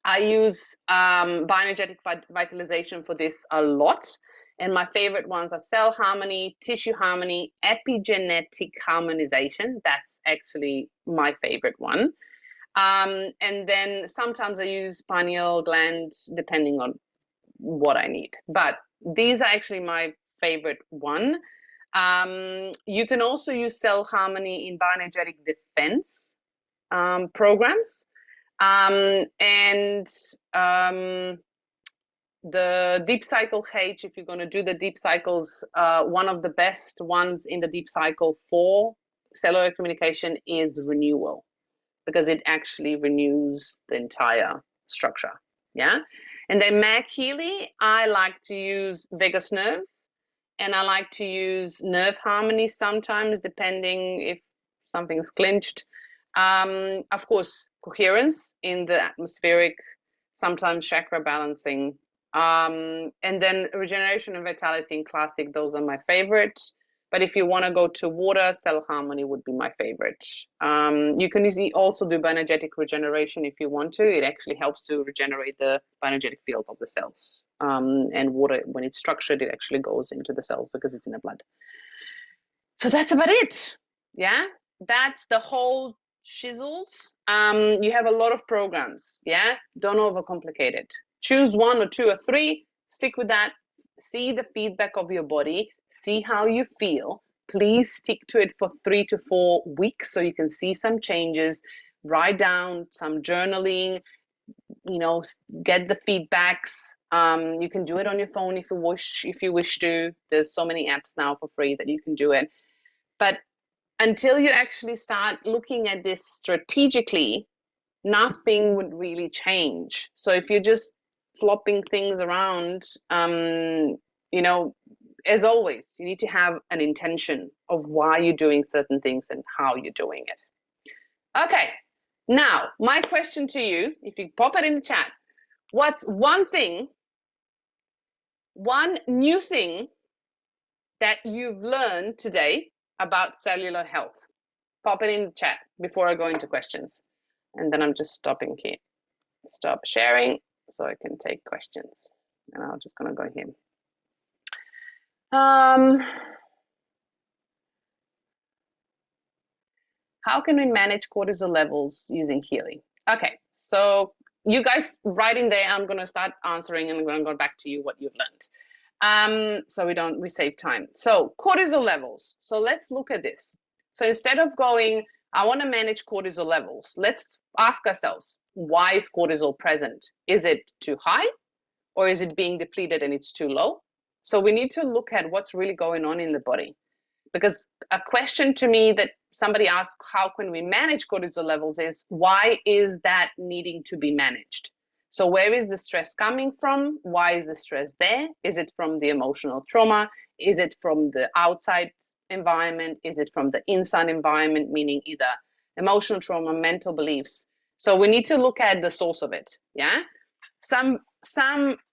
I use bioenergetic vitalization for this a lot. And my favorite ones are cell harmony, tissue harmony, epigenetic harmonization. That's actually my favorite one. And then sometimes I use pineal gland depending on what I need. But these are actually my favorite one. You can also use cell harmony in bioenergetic defense programs. The deep cycle H, if you're going to do the deep cycles, one of the best ones in the deep cycle for cellular communication is renewal, because it actually renews the entire structure. Yeah. And then Mac Healy, I like to use vagus nerve, and I like to use nerve harmony sometimes, depending if something's clinched. Of course, coherence in the atmospheric, sometimes chakra balancing. And then regeneration and vitality in classic, those are my favorite. But if you want to go to water, cell harmony would be my favorite. You can also do bioenergetic regeneration if you want to. It actually helps to regenerate the bioenergetic field of the cells. And water, when it's structured, it actually goes into the cells because it's in the blood. So that's about it. Yeah, that's the whole shizzles. You have a lot of programs. Yeah, don't overcomplicate it. Choose one or two or three, stick with that. See the feedback of your body, see how you feel. Please stick to it for 3 to 4 weeks so you can see some changes. Write down some journaling, get the feedbacks. You can do it on your phone if you wish to. There's so many apps now for free that you can do it. But until you actually start looking at this strategically, nothing would really change. So if you're just flopping things around, as always, you need to have an intention of why you're doing certain things and how you're doing it. Okay, now my question to you, if you pop it in the chat, what's one new thing that you've learned today about cellular health? Pop it in the chat before I go into questions. And then I'm just stopping here. Stop sharing so I can take questions. And I'm just going to go here. How can we manage cortisol levels using Healy? Okay, so you guys write in there. I'm going to start answering and I'm going to go back to you what you've learned. So we save time. So cortisol levels. So let's look at this. So instead of going, I want to manage cortisol levels, let's ask ourselves, why is cortisol present? Is it too high or is it being depleted and it's too low? So we need to look at what's really going on in the body. Because a question to me that somebody asked, how can we manage cortisol levels, is why is that needing to be managed? So where is the stress coming from? Why is the stress there? Is it from the emotional trauma? Is it from the outside environment? Is it from the inside environment, meaning either emotional trauma, mental beliefs? So we need to look at the source of it. Yeah. Some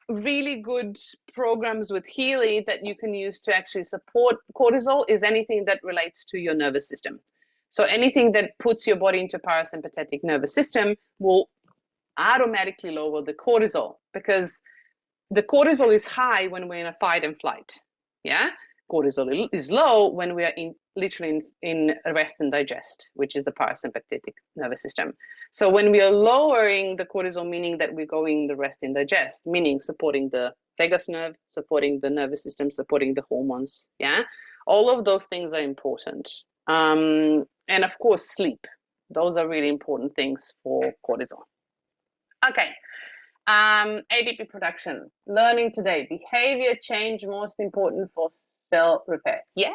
really good programs with Healy that you can use to actually support cortisol is anything that relates to your nervous system. So anything that puts your body into parasympathetic nervous system will automatically lower the cortisol, because the cortisol is high when we're in a fight and flight. Yeah, cortisol is low when we are in literally in rest and digest, which is the parasympathetic nervous system. So when we are lowering the cortisol, meaning that we're going the rest and digest, meaning supporting the vagus nerve, supporting the nervous system, supporting the hormones. Yeah, all of those things are important. And of course, sleep. Those are really important things for cortisol. Okay. ADP production. Learning today. Behavior change most important for cell repair. Yeah.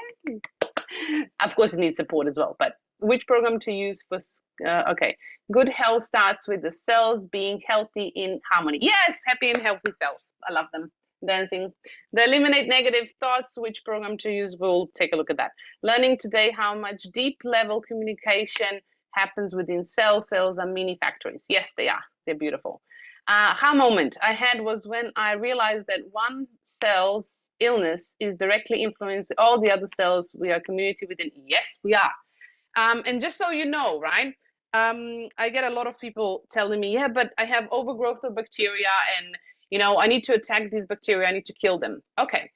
Of course, it needs support as well. But which program to use for? Okay. Good health starts with the cells being healthy in harmony. Yes, happy and healthy cells. I love them. Dancing. The eliminate negative thoughts. Which program to use? We'll take a look at that. Learning today how much deep level communication happens within cells. Cells are mini factories. Yes, they are. They're beautiful. Aha moment I had was when I realized that one cell's illness is directly influencing all the other cells we are community within. Yes, we are. And just so you know, right? I get a lot of people telling me, yeah, but I have overgrowth of bacteria and, you know, I need to attack these bacteria. I need to kill them. Okay.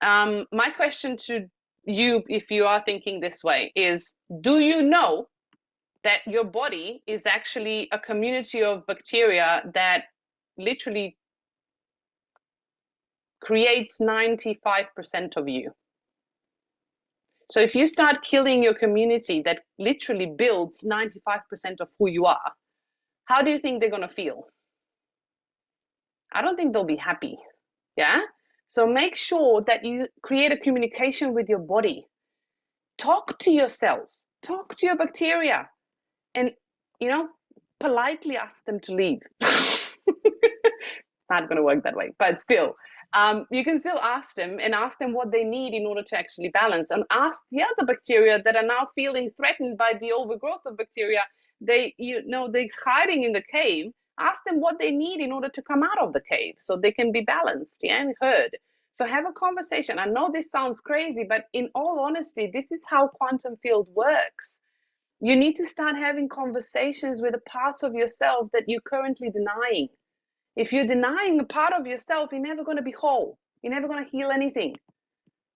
My question to you, if you are thinking this way, is do you know that your body is actually a community of bacteria that literally creates 95% of you? So if you start killing your community that literally builds 95% of who you are, how do you think they're going to feel? I don't think they'll be happy. Yeah. So make sure that you create a communication with your body. Talk to your cells, talk to your bacteria, and, you know, politely ask them to leave. Not going to work that way, but still, you can still ask them and ask them what they need in order to actually balance, and ask the other bacteria that are now feeling threatened by the overgrowth of bacteria. They're hiding in the cave. Ask them what they need in order to come out of the cave so they can be balanced, yeah, and heard. So have a conversation. I know this sounds crazy, but in all honesty, this is how quantum field works. You need to start having conversations with the parts of yourself that you're currently denying. If you're denying a part of yourself, you're never going to be whole. You're never going to heal anything.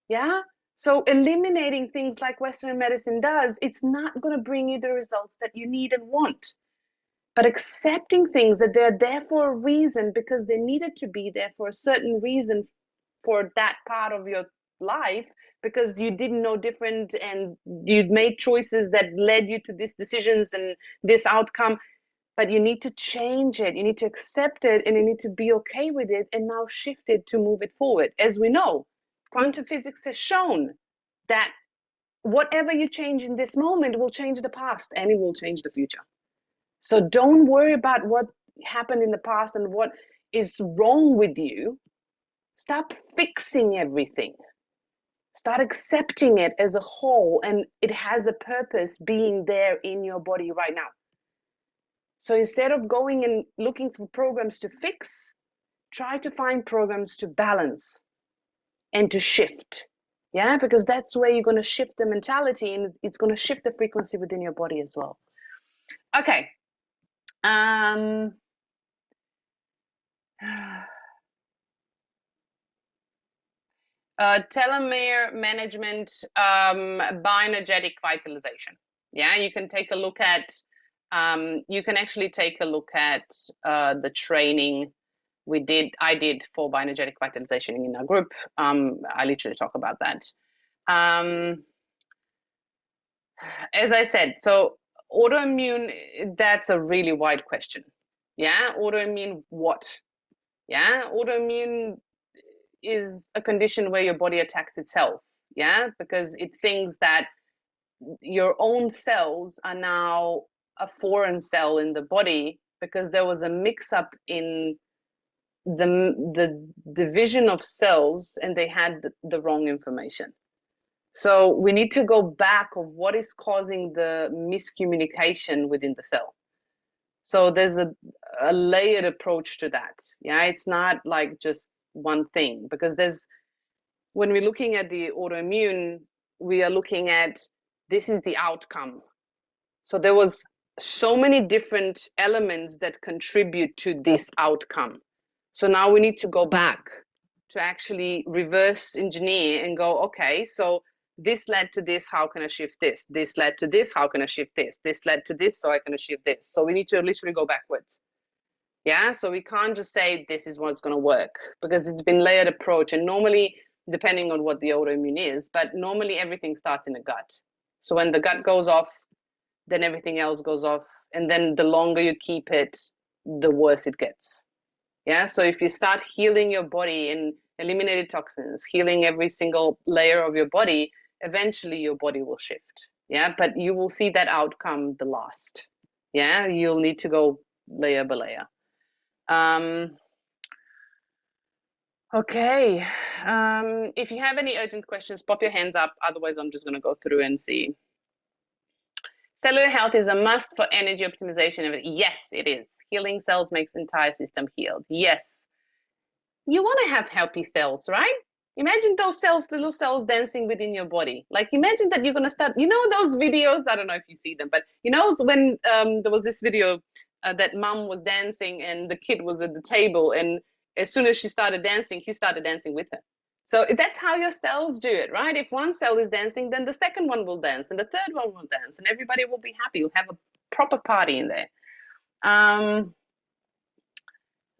Yeah? So eliminating things like Western medicine does, it's not going to bring you the results that you need and want. But accepting things that they're there for a reason, because they needed to be there for a certain reason for that part of your life, because you didn't know different and you'd made choices that led you to these decisions and this outcome. But you need to change it, you need to accept it, and you need to be okay with it and now shift it to move it forward. As we know, quantum physics has shown that whatever you change in this moment will change the past and it will change the future. So don't worry about what happened in the past and what is wrong with you. Stop fixing everything. Start accepting it as a whole, and it has a purpose being there in your body right now. So instead of going and looking for programs to fix, try to find programs to balance and to shift. Yeah, because that's where you're going to shift the mentality, and it's going to shift the frequency within your body as well. Okay. Telomere management, bioenergetic vitalization. Yeah, you can take a look at, you can actually take a look at the training I did for bioenergetic vitalization in our group. I literally talk about that. As I said, so autoimmune, that's a really wide question. Yeah, autoimmune what? Yeah, autoimmune is a condition where your body attacks itself. Yeah, because it thinks that your own cells are now a foreign cell in the body because there was a mix up in the division of cells and they had the wrong information. So we need to go back of what is causing the miscommunication within the cell. So there's a layered approach to that. Yeah, it's not like just one thing, because when we're looking at the autoimmune, we are looking at this is the outcome. So there was so many different elements that contribute to this outcome. So now we need to go back to actually reverse engineer and go, okay, so this led to this, how can I shift this? This led to this, how can I shift this? This led to this, so I can achieve this. So we need to literally go backwards. Yeah, so we can't just say this is what's going to work, because it's been layered approach. And normally, depending on what the autoimmune is, but normally everything starts in the gut. So when the gut goes off, then everything else goes off. And then the longer you keep it, the worse it gets. Yeah, so if you start healing your body and eliminating toxins, healing every single layer of your body, eventually your body will shift. Yeah, but you will see that outcome the last. Yeah, you'll need to go layer by layer. Okay, if you have any urgent questions, pop your hands up. Otherwise, I'm just going to go through and see. Cellular health is a must for energy optimization. Yes, it is. Healing cells makes the entire system healed. Yes. You want to have healthy cells, right? Imagine those cells, little cells dancing within your body. Like, imagine that you're going to start, you know, those videos, I don't know if you see them, but you know, when there was this video that mom was dancing and the kid was at the table, and as soon as she started dancing, he started dancing with her. So that's how your cells do it, right? If one cell is dancing, then the second one will dance and the third one will dance, and everybody will be happy. You'll have a proper party in there. I'm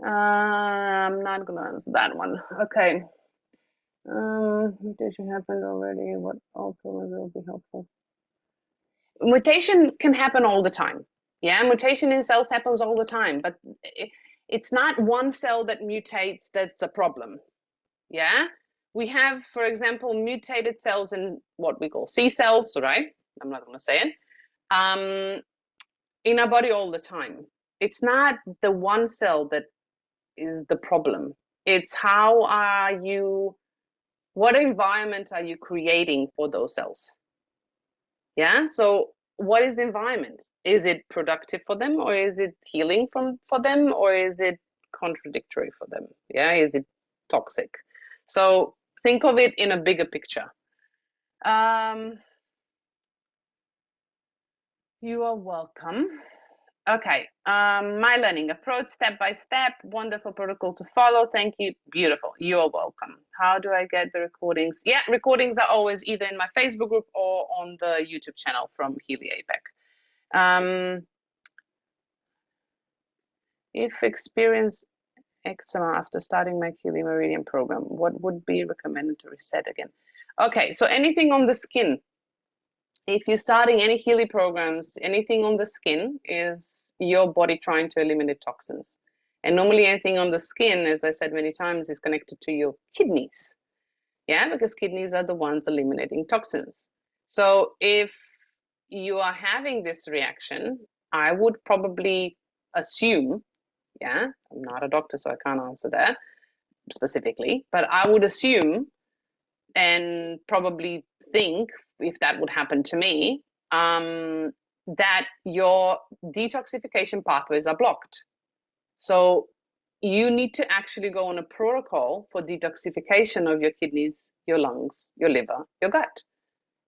not going to answer that one. Okay. Mutation happened already. What also will be helpful? Mutation can happen all the time. Yeah, mutation in cells happens all the time, but it's not one cell that mutates that's a problem. Yeah, we have, for example, mutated cells in what we call C cells, right? I'm not going to say it. In our body all the time. It's not the one cell that is the problem. It's how are you, what environment are you creating for those cells? Yeah, so what is the environment? Is it productive for them, or is it healing for them, or is it contradictory for them? Yeah, is it toxic? So think of it in a bigger picture. You are welcome. Okay, my learning approach, step by step, wonderful protocol to follow. Thank you. Beautiful. You're welcome. How do I get the recordings? Yeah, recordings are always either in my Facebook group or on the YouTube channel from Healy APEC. If experience eczema after starting my Healy Meridian program, what would be recommended to reset again? Okay, so anything on the skin. If you're starting any Healy programs, anything on the skin is your body trying to eliminate toxins. And normally anything on the skin, as I said many times, is connected to your kidneys. Yeah, because kidneys are the ones eliminating toxins. So if you are having this reaction, I would probably assume, yeah, I'm not a doctor, so I can't answer that specifically, but I would assume and probably think, if that would happen to me, that your detoxification pathways are blocked. So you need to actually go on a protocol for detoxification of your kidneys, your lungs, your liver, your gut.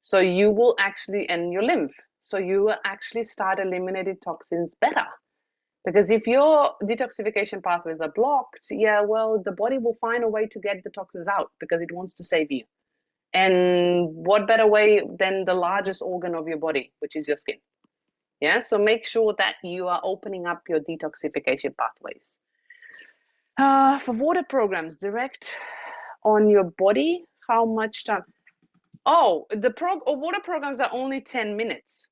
So you will actually, and your lymph. So you will actually start eliminating toxins better. Because if your detoxification pathways are blocked, yeah, well, the body will find a way to get the toxins out because it wants to save you. And what better way than the largest organ of your body, which is your skin? Yeah, so make sure that you are opening up your detoxification pathways. For water programs, direct on your body, how much time? Oh, the water programs are only 10 minutes.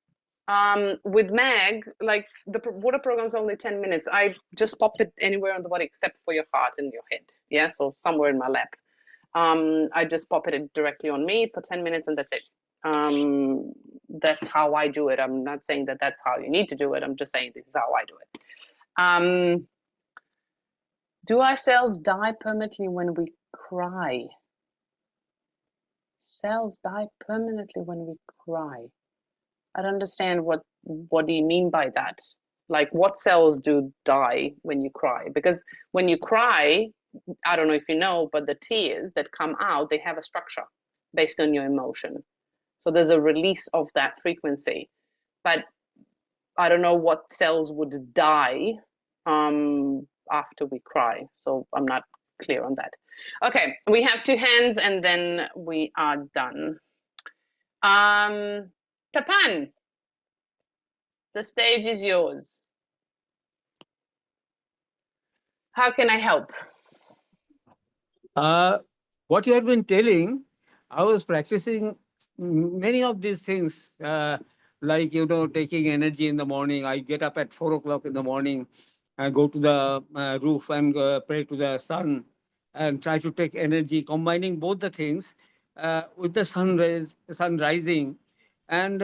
With Mag, like the water program is only 10 minutes. I just pop it anywhere on the body except for your heart and your head. Yeah, so somewhere in my lap. I just pop it directly on me for 10 minutes and that's it. That's how I do it. I'm not saying that that's how you need to do it. I'm just saying this is how I do it. Do our cells die permanently when we cry? Cells die permanently when we cry. I don't understand what do you mean by that? Like, what cells do die when you cry? Because when you cry, I don't know if you know, but the tears that come out, they have a structure based on your emotion. So there's a release of that frequency. But I don't know what cells would die after we cry. So I'm not clear on that. Okay, we have two hands and then we are done. Tapan, the stage is yours. How can I help? Uh, what you have been telling, I was practicing many of these things, like, taking energy in the morning. I get up at 4 o'clock in the morning, I go to the roof and pray to the sun and try to take energy, combining both the things with the sun rising and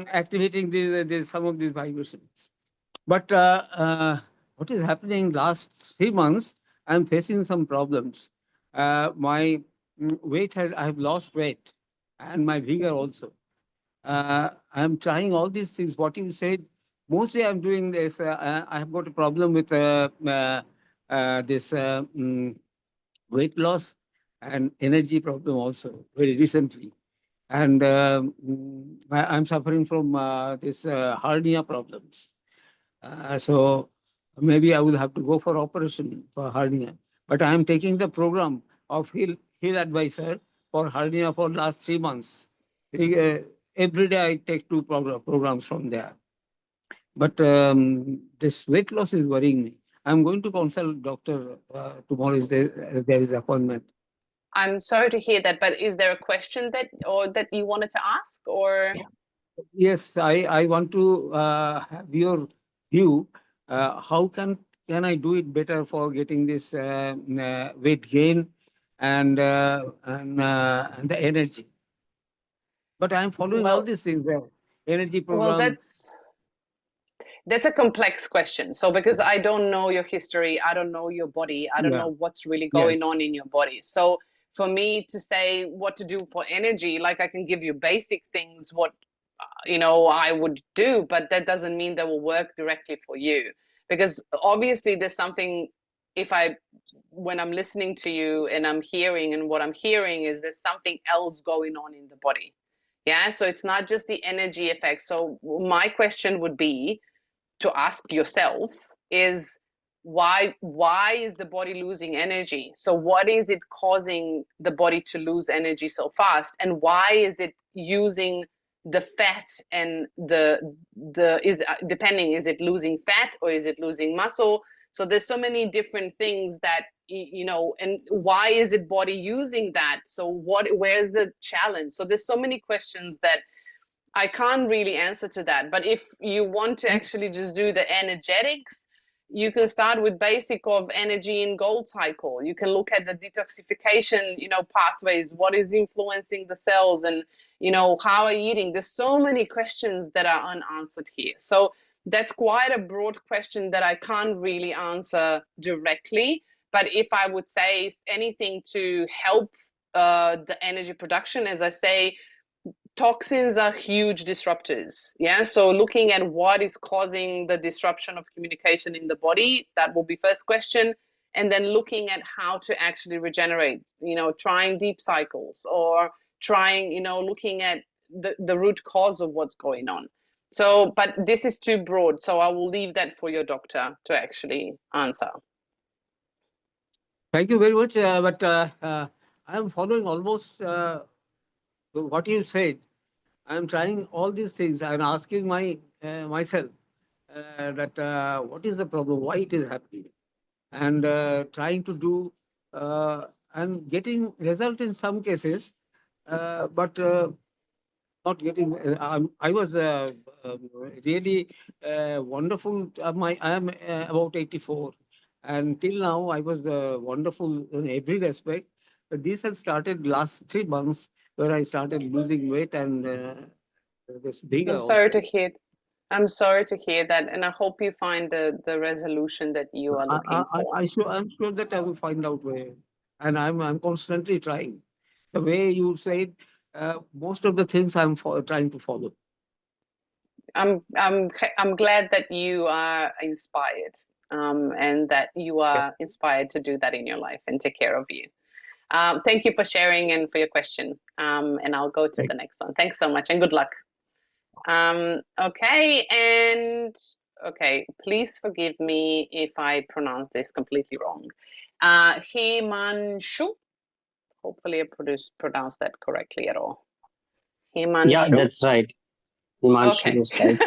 activating some of these vibrations. But what is happening last 3 months? I'm facing some problems. My weight has I have lost weight, and my vigor also. I'm trying all these things. What you said, mostly I'm doing this. I have got a problem with this weight loss and energy problem also very recently. And I'm suffering from this hernia problems. So maybe I will have to go for operation for hernia. But I am taking the program of Hill Advisor for hernia for last 3 months. Every day I take two programs from there. But this weight loss is worrying me. I'm going to consult doctor tomorrow. There is appointment. I'm sorry to hear that, but is there a question that you wanted to ask, or? Yes, I want to have your view. How can I do it better for getting this weight gain and the energy? But I'm following all Well, these things. Energy well, program. that's a complex question. So because I don't know your history, I don't know your body, I don't Yeah. know what's really Yeah. going on in your body. So for me to say what to do for energy, like I can give you basic things, what I would do, but that doesn't mean that will work directly for you. Because obviously there's something, if I when I'm listening to you and I'm hearing, and what I'm hearing is there's something else going on in the body. Yeah, so it's not just the energy effect. So my question would be to ask yourself is why is the body losing energy? So what is it causing the body to lose energy so fast, and why is it using the fat, and the is depending, is it losing fat or is it losing muscle? So there's so many different things that and why is it body using that? So where's the challenge? So there's so many questions that I can't really answer to that. But if you want to actually just do the energetics, you can start with basic of energy in gold cycle. You can look at the detoxification, pathways, what is influencing the cells, and how are you eating. There's so many questions that are unanswered here. So that's quite a broad question that I can't really answer directly. But if I would say anything to help the energy production, as I say, toxins are huge disruptors. Yeah, so looking at what is causing the disruption of communication in the body, that will be first question. And then looking at how to actually regenerate, trying deep cycles, or trying, looking at the root cause of what's going on. So but this is too broad, so I will leave that for your doctor to actually answer. Thank you very much. But I am following almost what you said. I'm trying all these things. I'm asking myself that what is the problem, why it is happening, and trying to do and getting result in some cases, but not getting. I was really wonderful. I am about 84, and till now I was wonderful in every respect. But this has started last 3 months, where I started losing weight and this bigger I'm sorry to also. hear I'm sorry to hear that, and I hope you find the resolution that you are looking for. I'm sure that I will find out where, and I'm constantly trying. The way you said, most of the things trying to follow. I'm glad that you are inspired, and that you Yeah. are inspired to do that in your life and take care of you. Thank you for sharing and for your question. And I'll go to Right. the next one. Thanks so much and good luck. Okay, and okay, please forgive me if I pronounce this completely wrong. Himanshu, hopefully I pronounced that correctly at all. Himanshu? that's right. Himanshu Okay. is right.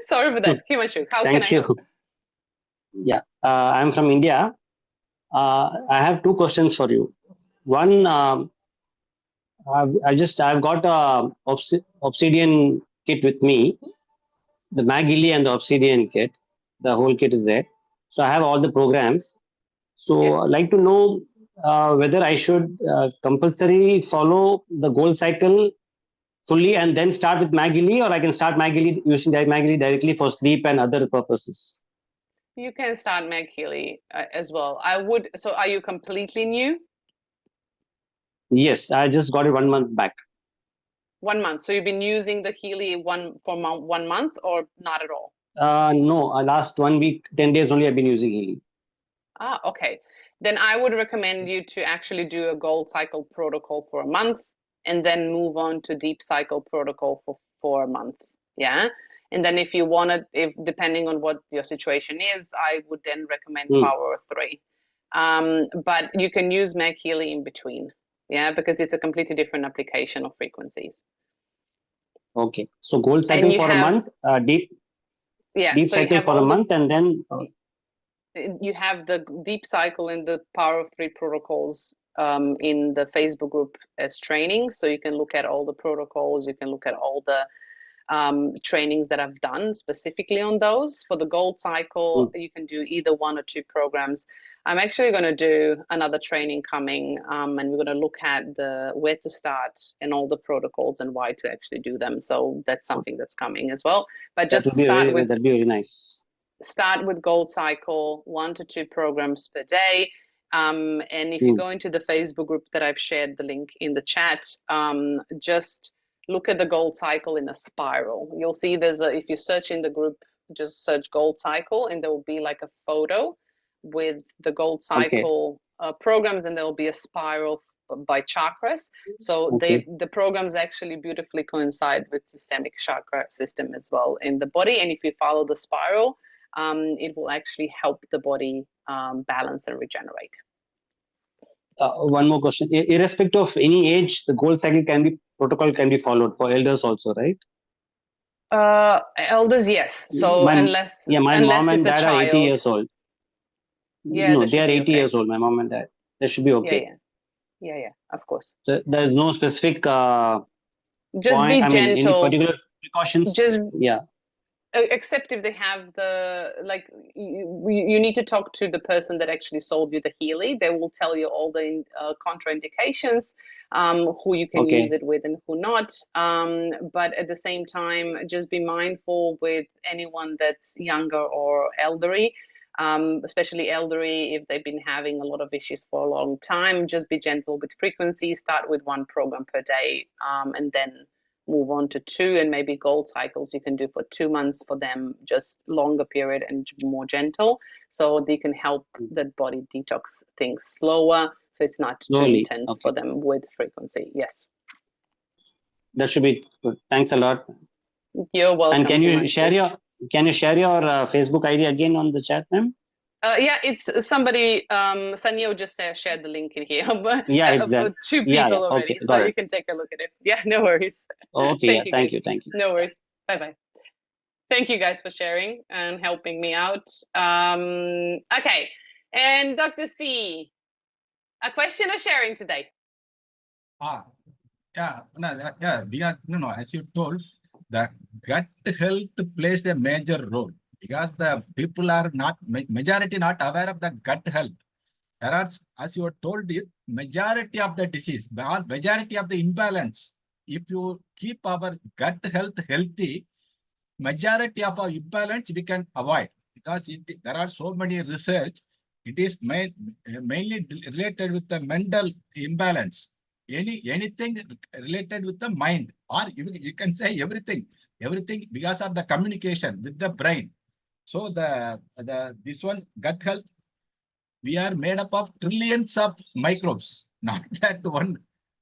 Sorry for that. Himanshu, how can I Thank you. help? Yeah, I'm from India. I have two questions for you. One, I've got a obsidian kit with me, the Magili and the obsidian kit. The whole kit is there. So I have all the programs. So Yes. I'd like to know whether I should compulsory follow the goal cycle fully and then start with Magili, or I can start Magili using Magili directly for sleep and other purposes. You can start Meg Healy as well. I would. So, are you completely new? Yes, I just got it 1 month back. 1 month. So you've been using the Healy 1 month or not at all? No, last 1 week, 10 days only I've been using Healy. Ah, okay. Then I would recommend you to actually do a gold cycle protocol for a month and then move on to deep cycle protocol for 4 months. Yeah. And then if you want it, if depending on what your situation is, I would then recommend Hmm. Power 3. But you can use Meg Healy in between. Yeah, because it's a completely different application of frequencies. Okay, so goal And cycle you for a have, month, yeah, deep so you cycle have for a all the month, and then you have the deep cycle and the Power of Three protocols in the Facebook group as training. So you can look at all the protocols, you can look at all the trainings that I've done specifically on those. For the gold cycle, you can do either 1 or 2 programs. I'm actually going to do another training coming, and we're going to look at the where to start and all the protocols and why to actually do them. So that's something that's coming as well. But that just will be start with that'd be very nice. Start with gold cycle, 1 to 2 programs per day. And if you go into the Facebook group that I've shared the link in the chat, just look at the gold cycle in a spiral. You'll see if you search in the group, just search gold cycle, and there will be like a photo with the gold cycle programs, and there will be a spiral by chakras. So the programs actually beautifully coincide with systemic chakra system as well in the body. And if you follow the spiral, it will actually help the body balance and regenerate. One more question. Irrespective of any age, the goal cycle protocol can be followed for elders also, right? Elders, yes. So my unless mom and it's a dad are 80 child, years old. yeah, No, that they should are be 80 okay. years old. My mom and dad. That should be okay. Yeah, of course. So there's no specific Just point. be gentle. Any particular precautions? Just Yeah. except if they have you need to talk to the person that actually sold you the Healy. They will tell you all the contraindications, who you can use it with and who not. But at the same time, just be mindful with anyone that's younger or elderly, especially elderly if they've been having a lot of issues for a long time. Just be gentle with frequency. Start with 1 program per day, and then move on to 2, and maybe gold cycles you can do for 2 months for them, just longer period and more gentle, so they can help that body detox things slower, so it's not too intense for them with frequency. Yes, that should be good. Thanks a lot. You're welcome. And can you share your Facebook ID again on the chat, ma'am? Yeah, it's somebody. Sanyo just shared the link in here. Yeah, exactly. 2 people already, so you can take a look at it. Yeah, no worries. Okay, thank you. No worries. Bye. Thank you guys for sharing and helping me out. Okay, and Dr. C, a question or sharing today? As you told, the gut health plays a major role because the people are majority not aware of the gut health. There are, as you were told, majority of the disease, majority of the imbalance. If you keep our gut health healthy, majority of our imbalance we can avoid, because there are so many research. It is mainly related with the mental imbalance. Anything related with the mind, or you can say everything because of the communication with the brain. So this one, gut health, we are made up of trillions of microbes, not that one.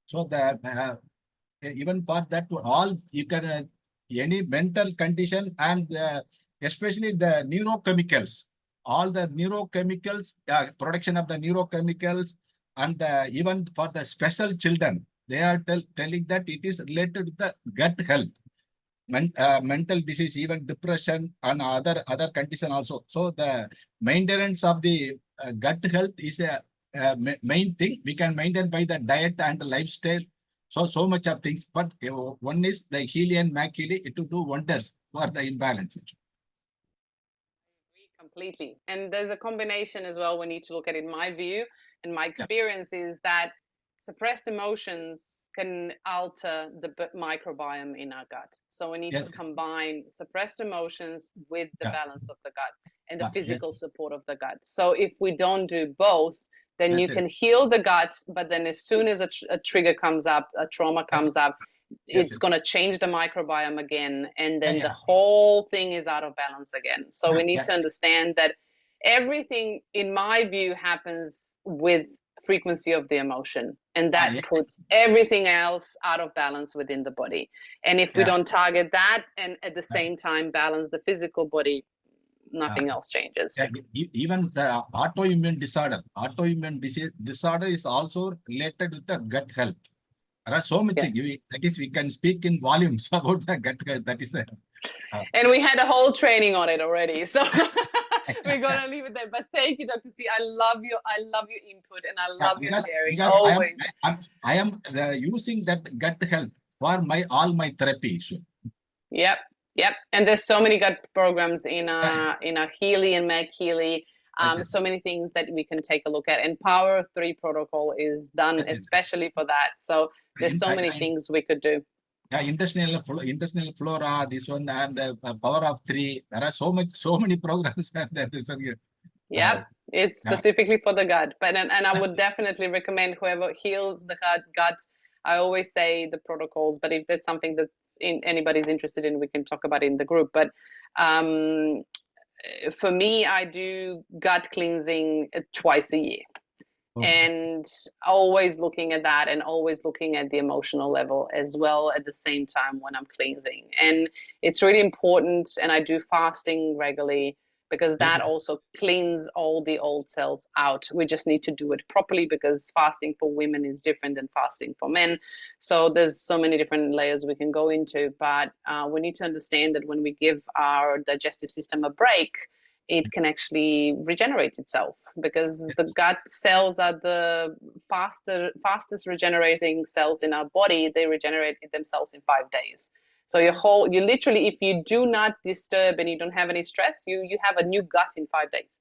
So even for that, all you can any mental condition, and especially the neurochemicals, all the neurochemicals, production of the neurochemicals, and even for the special children, they are telling that it is related to the gut health, mental disease, even depression and other condition also. So the maintenance of the gut health is a main thing. We can maintain by the diet and the lifestyle. So much of things, but one is the Healy and McHealy. It will do wonders for the imbalance. Completely. And there's a combination as well. We need to look at it. My view and my experience is that suppressed emotions can alter the microbiome in our gut. So we need to combine suppressed emotions with the balance of the gut and the physical support of the gut. So if we don't do both, then you can heal the gut, but then as soon as a trigger comes up, a trauma comes up, it's going to change the microbiome again, and then the whole thing is out of balance again. So we need to understand that everything, in my view, happens with frequency of the emotion, and that puts everything else out of balance within the body. And if we don't target that and at the same time balance the physical body, nothing else changes. Even the autoimmune disorder is also related with the gut health. There are so many things. That is, we can speak in volumes about the gut health. That is and we had a whole training on it already. So we're gonna leave it there. But thank you, Dr. C. I love your input, and I love your sharing. Because always. I am using that gut health for all my therapy. Yep. And there's so many gut programs in our Healy and McHealy. So many things that we can take a look at. And Power of 3 protocol is done especially for that. So there's so many things we could do. Yeah, intestinal flora, this one, and the Power of 3. There are so many programs. Yep, it's specifically for the gut. But and I would definitely recommend whoever heals the gut. I always say the protocols, but if that's something that's anybody's interested in, we can talk about it in the group. But for me, I do gut cleansing twice a year. And always looking at that, and always looking at the emotional level as well at the same time when I'm cleansing. And it's really important, and I do fasting regularly because that also cleans all the old cells out. We just need to do it properly because fasting for women is different than fasting for men. So there's so many different layers we can go into, but we need to understand that when we give our digestive system a break, it can actually regenerate itself, because the gut cells are the fastest regenerating cells in our body. They regenerate themselves in 5 days. So you literally, if you do not disturb and you don't have any stress, you have a new gut in 5 days.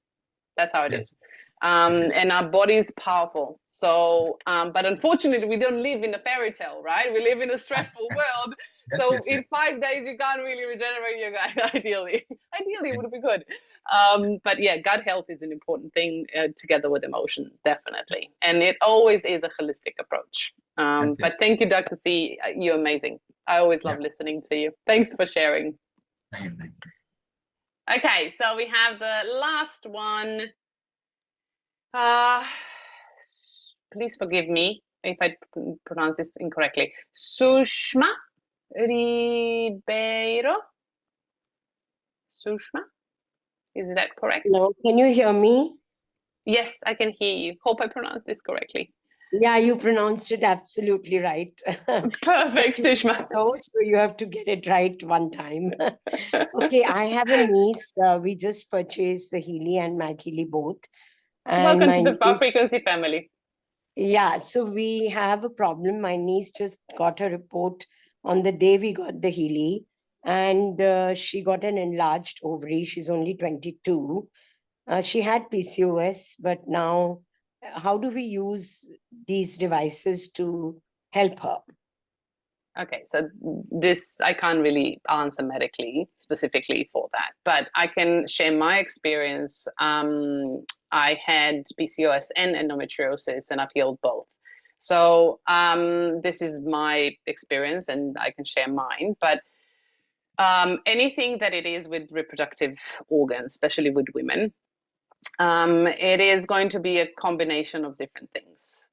That's how it is. And our body is powerful. So, but unfortunately, we don't live in a fairy tale, right? We live in a stressful world. So in 5 days, you can't really regenerate your gut, ideally. Ideally, it would be good. But yeah, gut health is an important thing together with emotion, definitely. And it always is a holistic approach. But thank you, Dr. C. You're amazing. I always love listening to you. Thanks for sharing. Thank you. Okay, so we have the last one. Please forgive me if I pronounce this incorrectly. Sushma Ribeiro. Sushma, is that correct? No, can you hear me? Yes, I can hear you. Hope I pronounced this correctly. Yeah, you pronounced it absolutely right. Perfect, Sushma. So you have to get it right one time. Okay, I have a niece. We just purchased the Healy and McHealy both. And welcome to the Power Frequency family. Yeah, so we have a problem. My niece just got a report on the day we got the Healy, and she got an enlarged ovary. She's only 22. She had PCOS, but now how do we use these devices to help her? Okay, so this I can't really answer medically specifically for that, but I can share my experience. I had PCOS and endometriosis, and I've healed both. So this is my experience, and I can share mine. But anything that it is with reproductive organs, especially with women, it is going to be a combination of different things.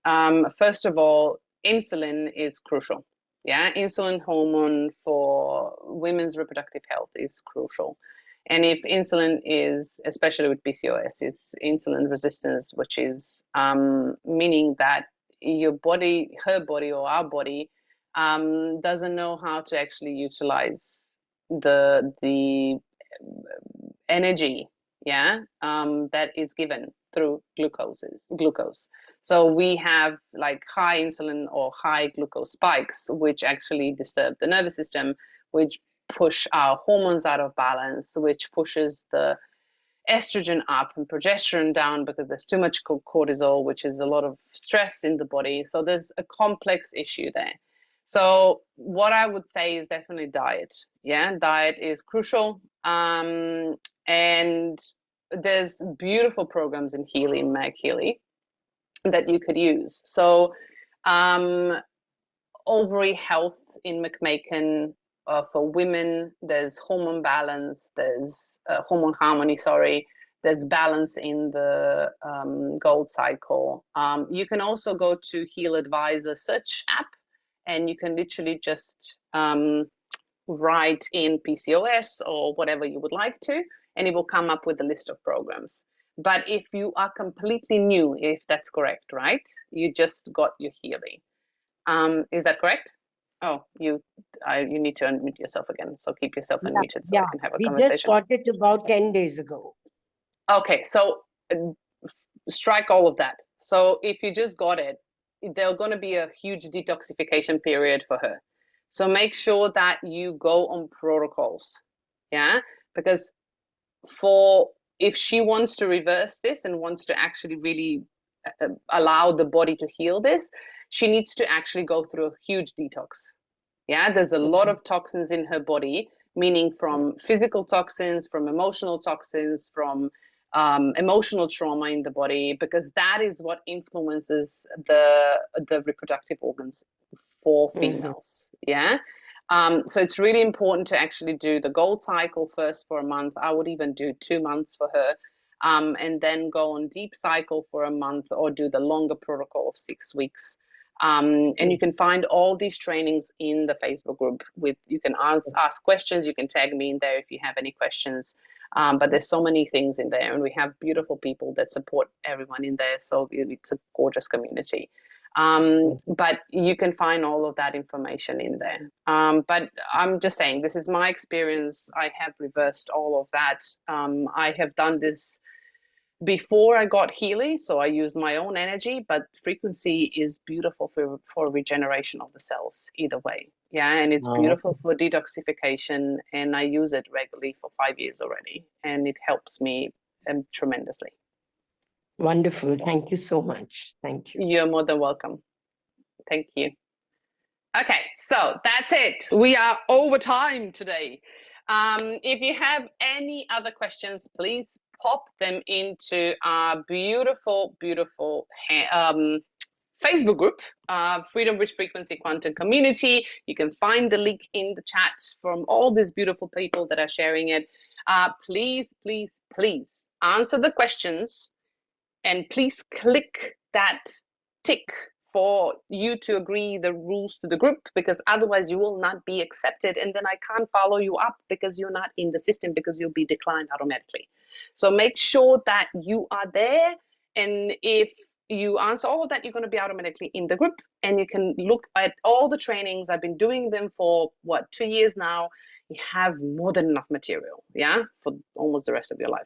First of all, insulin is crucial. Yeah, insulin hormone for women's reproductive health is crucial. And if insulin is, especially with PCOS, is insulin resistance, which is meaning that your body, her body or our body, doesn't know how to actually utilize the energy, yeah, that is given through glucose. So we have like high insulin or high glucose spikes, which actually disturb the nervous system, which push our hormones out of balance, which pushes the estrogen up and progesterone down because there's too much cortisol, which is a lot of stress in the body. So there's a complex issue there. So what I would say is definitely diet. Yeah, diet is crucial. And there's beautiful programs in Healy, in Meg Healy, that you could use. So ovary health in McMaken, for women, there's hormone balance, there's hormone harmony, sorry, there's balance in the gold cycle. You can also go to Heal Advisor search app, and you can literally just write in PCOS or whatever you would like to, and it will come up with a list of programs. But if you are completely new, if that's correct, right? You just got your Healy. Is that correct? Oh, you need to unmute yourself again. So keep yourself unmuted so we can have a we conversation. just got it about 10 days ago. Okay, so strike all of that. So if you just got it, there's going to be a huge detoxification period for her. So make sure that you go on protocols, yeah? Because if she wants to reverse this and wants to actually really allow the body to heal this, she needs to actually go through a huge detox. Yeah, there's a lot of toxins in her body, meaning from physical toxins, from emotional toxins, from emotional trauma in the body, because that is what influences the reproductive organs for females. Yeah. So it's really important to actually do the gold cycle first for a month. I would even do 2 months for her. And then go on deep cycle for a month, or do the longer protocol of 6 weeks. And you can find all these trainings in the Facebook group. You can ask questions. You can tag me in there if you have any questions. But there's so many things in there, and we have beautiful people that support everyone in there. So it's a gorgeous community. But you can find all of that information in there. But I'm just saying, this is my experience. I have reversed all of that. I have done this before I got Healy, so I used my own energy, but frequency is beautiful for regeneration of the cells either way. Yeah, and it's beautiful for detoxification, and I use it regularly for 5 years already, and it helps me tremendously. Wonderful. Thank you so much. Thank you. You're more than welcome. Thank you. Okay, so that's it. We are over time today. If you have any other questions, please pop them into our beautiful, beautiful Facebook group, Freedom Rich Frequency Quantum Community. You can find the link in the chat from all these beautiful people that are sharing it. Please, please, please answer the questions, and please click that tick for you to agree the rules to the group, because otherwise you will not be accepted, and then I can't follow you up because you're not in the system, because you'll be declined automatically. So make sure that you are there, and if you answer all of that, you're going to be automatically in the group, and you can look at all the trainings. I've been doing them for 2 years now. You have more than enough material, yeah, for almost the rest of your life.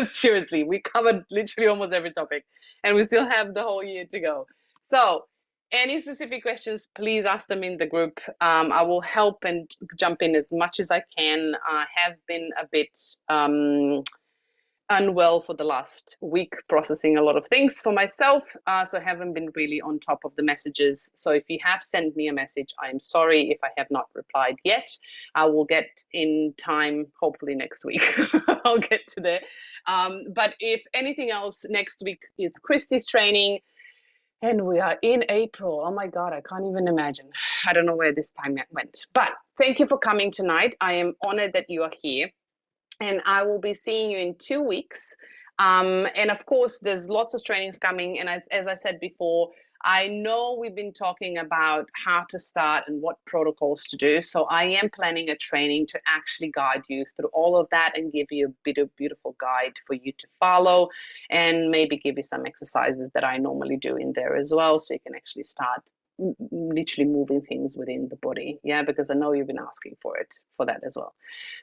Seriously, we covered literally almost every topic, and we still have the whole year to go. So any specific questions, please ask them in the group. I will help and jump in as much as I can. I have been a bit unwell for the last week, processing a lot of things for myself, so I haven't been really on top of the messages. So if you have sent me a message, I'm sorry if I have not replied yet. I will get in time, hopefully next week. I'll get to there. But if anything else, next week is Christy's training, and we are in April. Oh my God, I can't even imagine. I don't know where this time went. But thank you for coming tonight. I am honored that you are here. And I will be seeing you in 2 weeks. And of course, there's lots of trainings coming. And as I said before, I know we've been talking about how to start and what protocols to do. So I am planning a training to actually guide you through all of that and give you a bit of beautiful guide for you to follow, and maybe give you some exercises that I normally do in there as well, so you can actually start literally moving things within the body. Yeah, because I know you've been asking for that as well.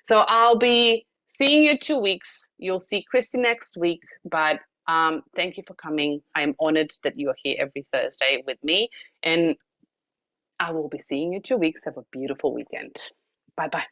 So I'll be seeing you 2 weeks. You'll see Christy next week, but thank you for coming. I am honored that you are here every Thursday with me, and I will be seeing you 2 weeks. Have a beautiful weekend. Bye bye.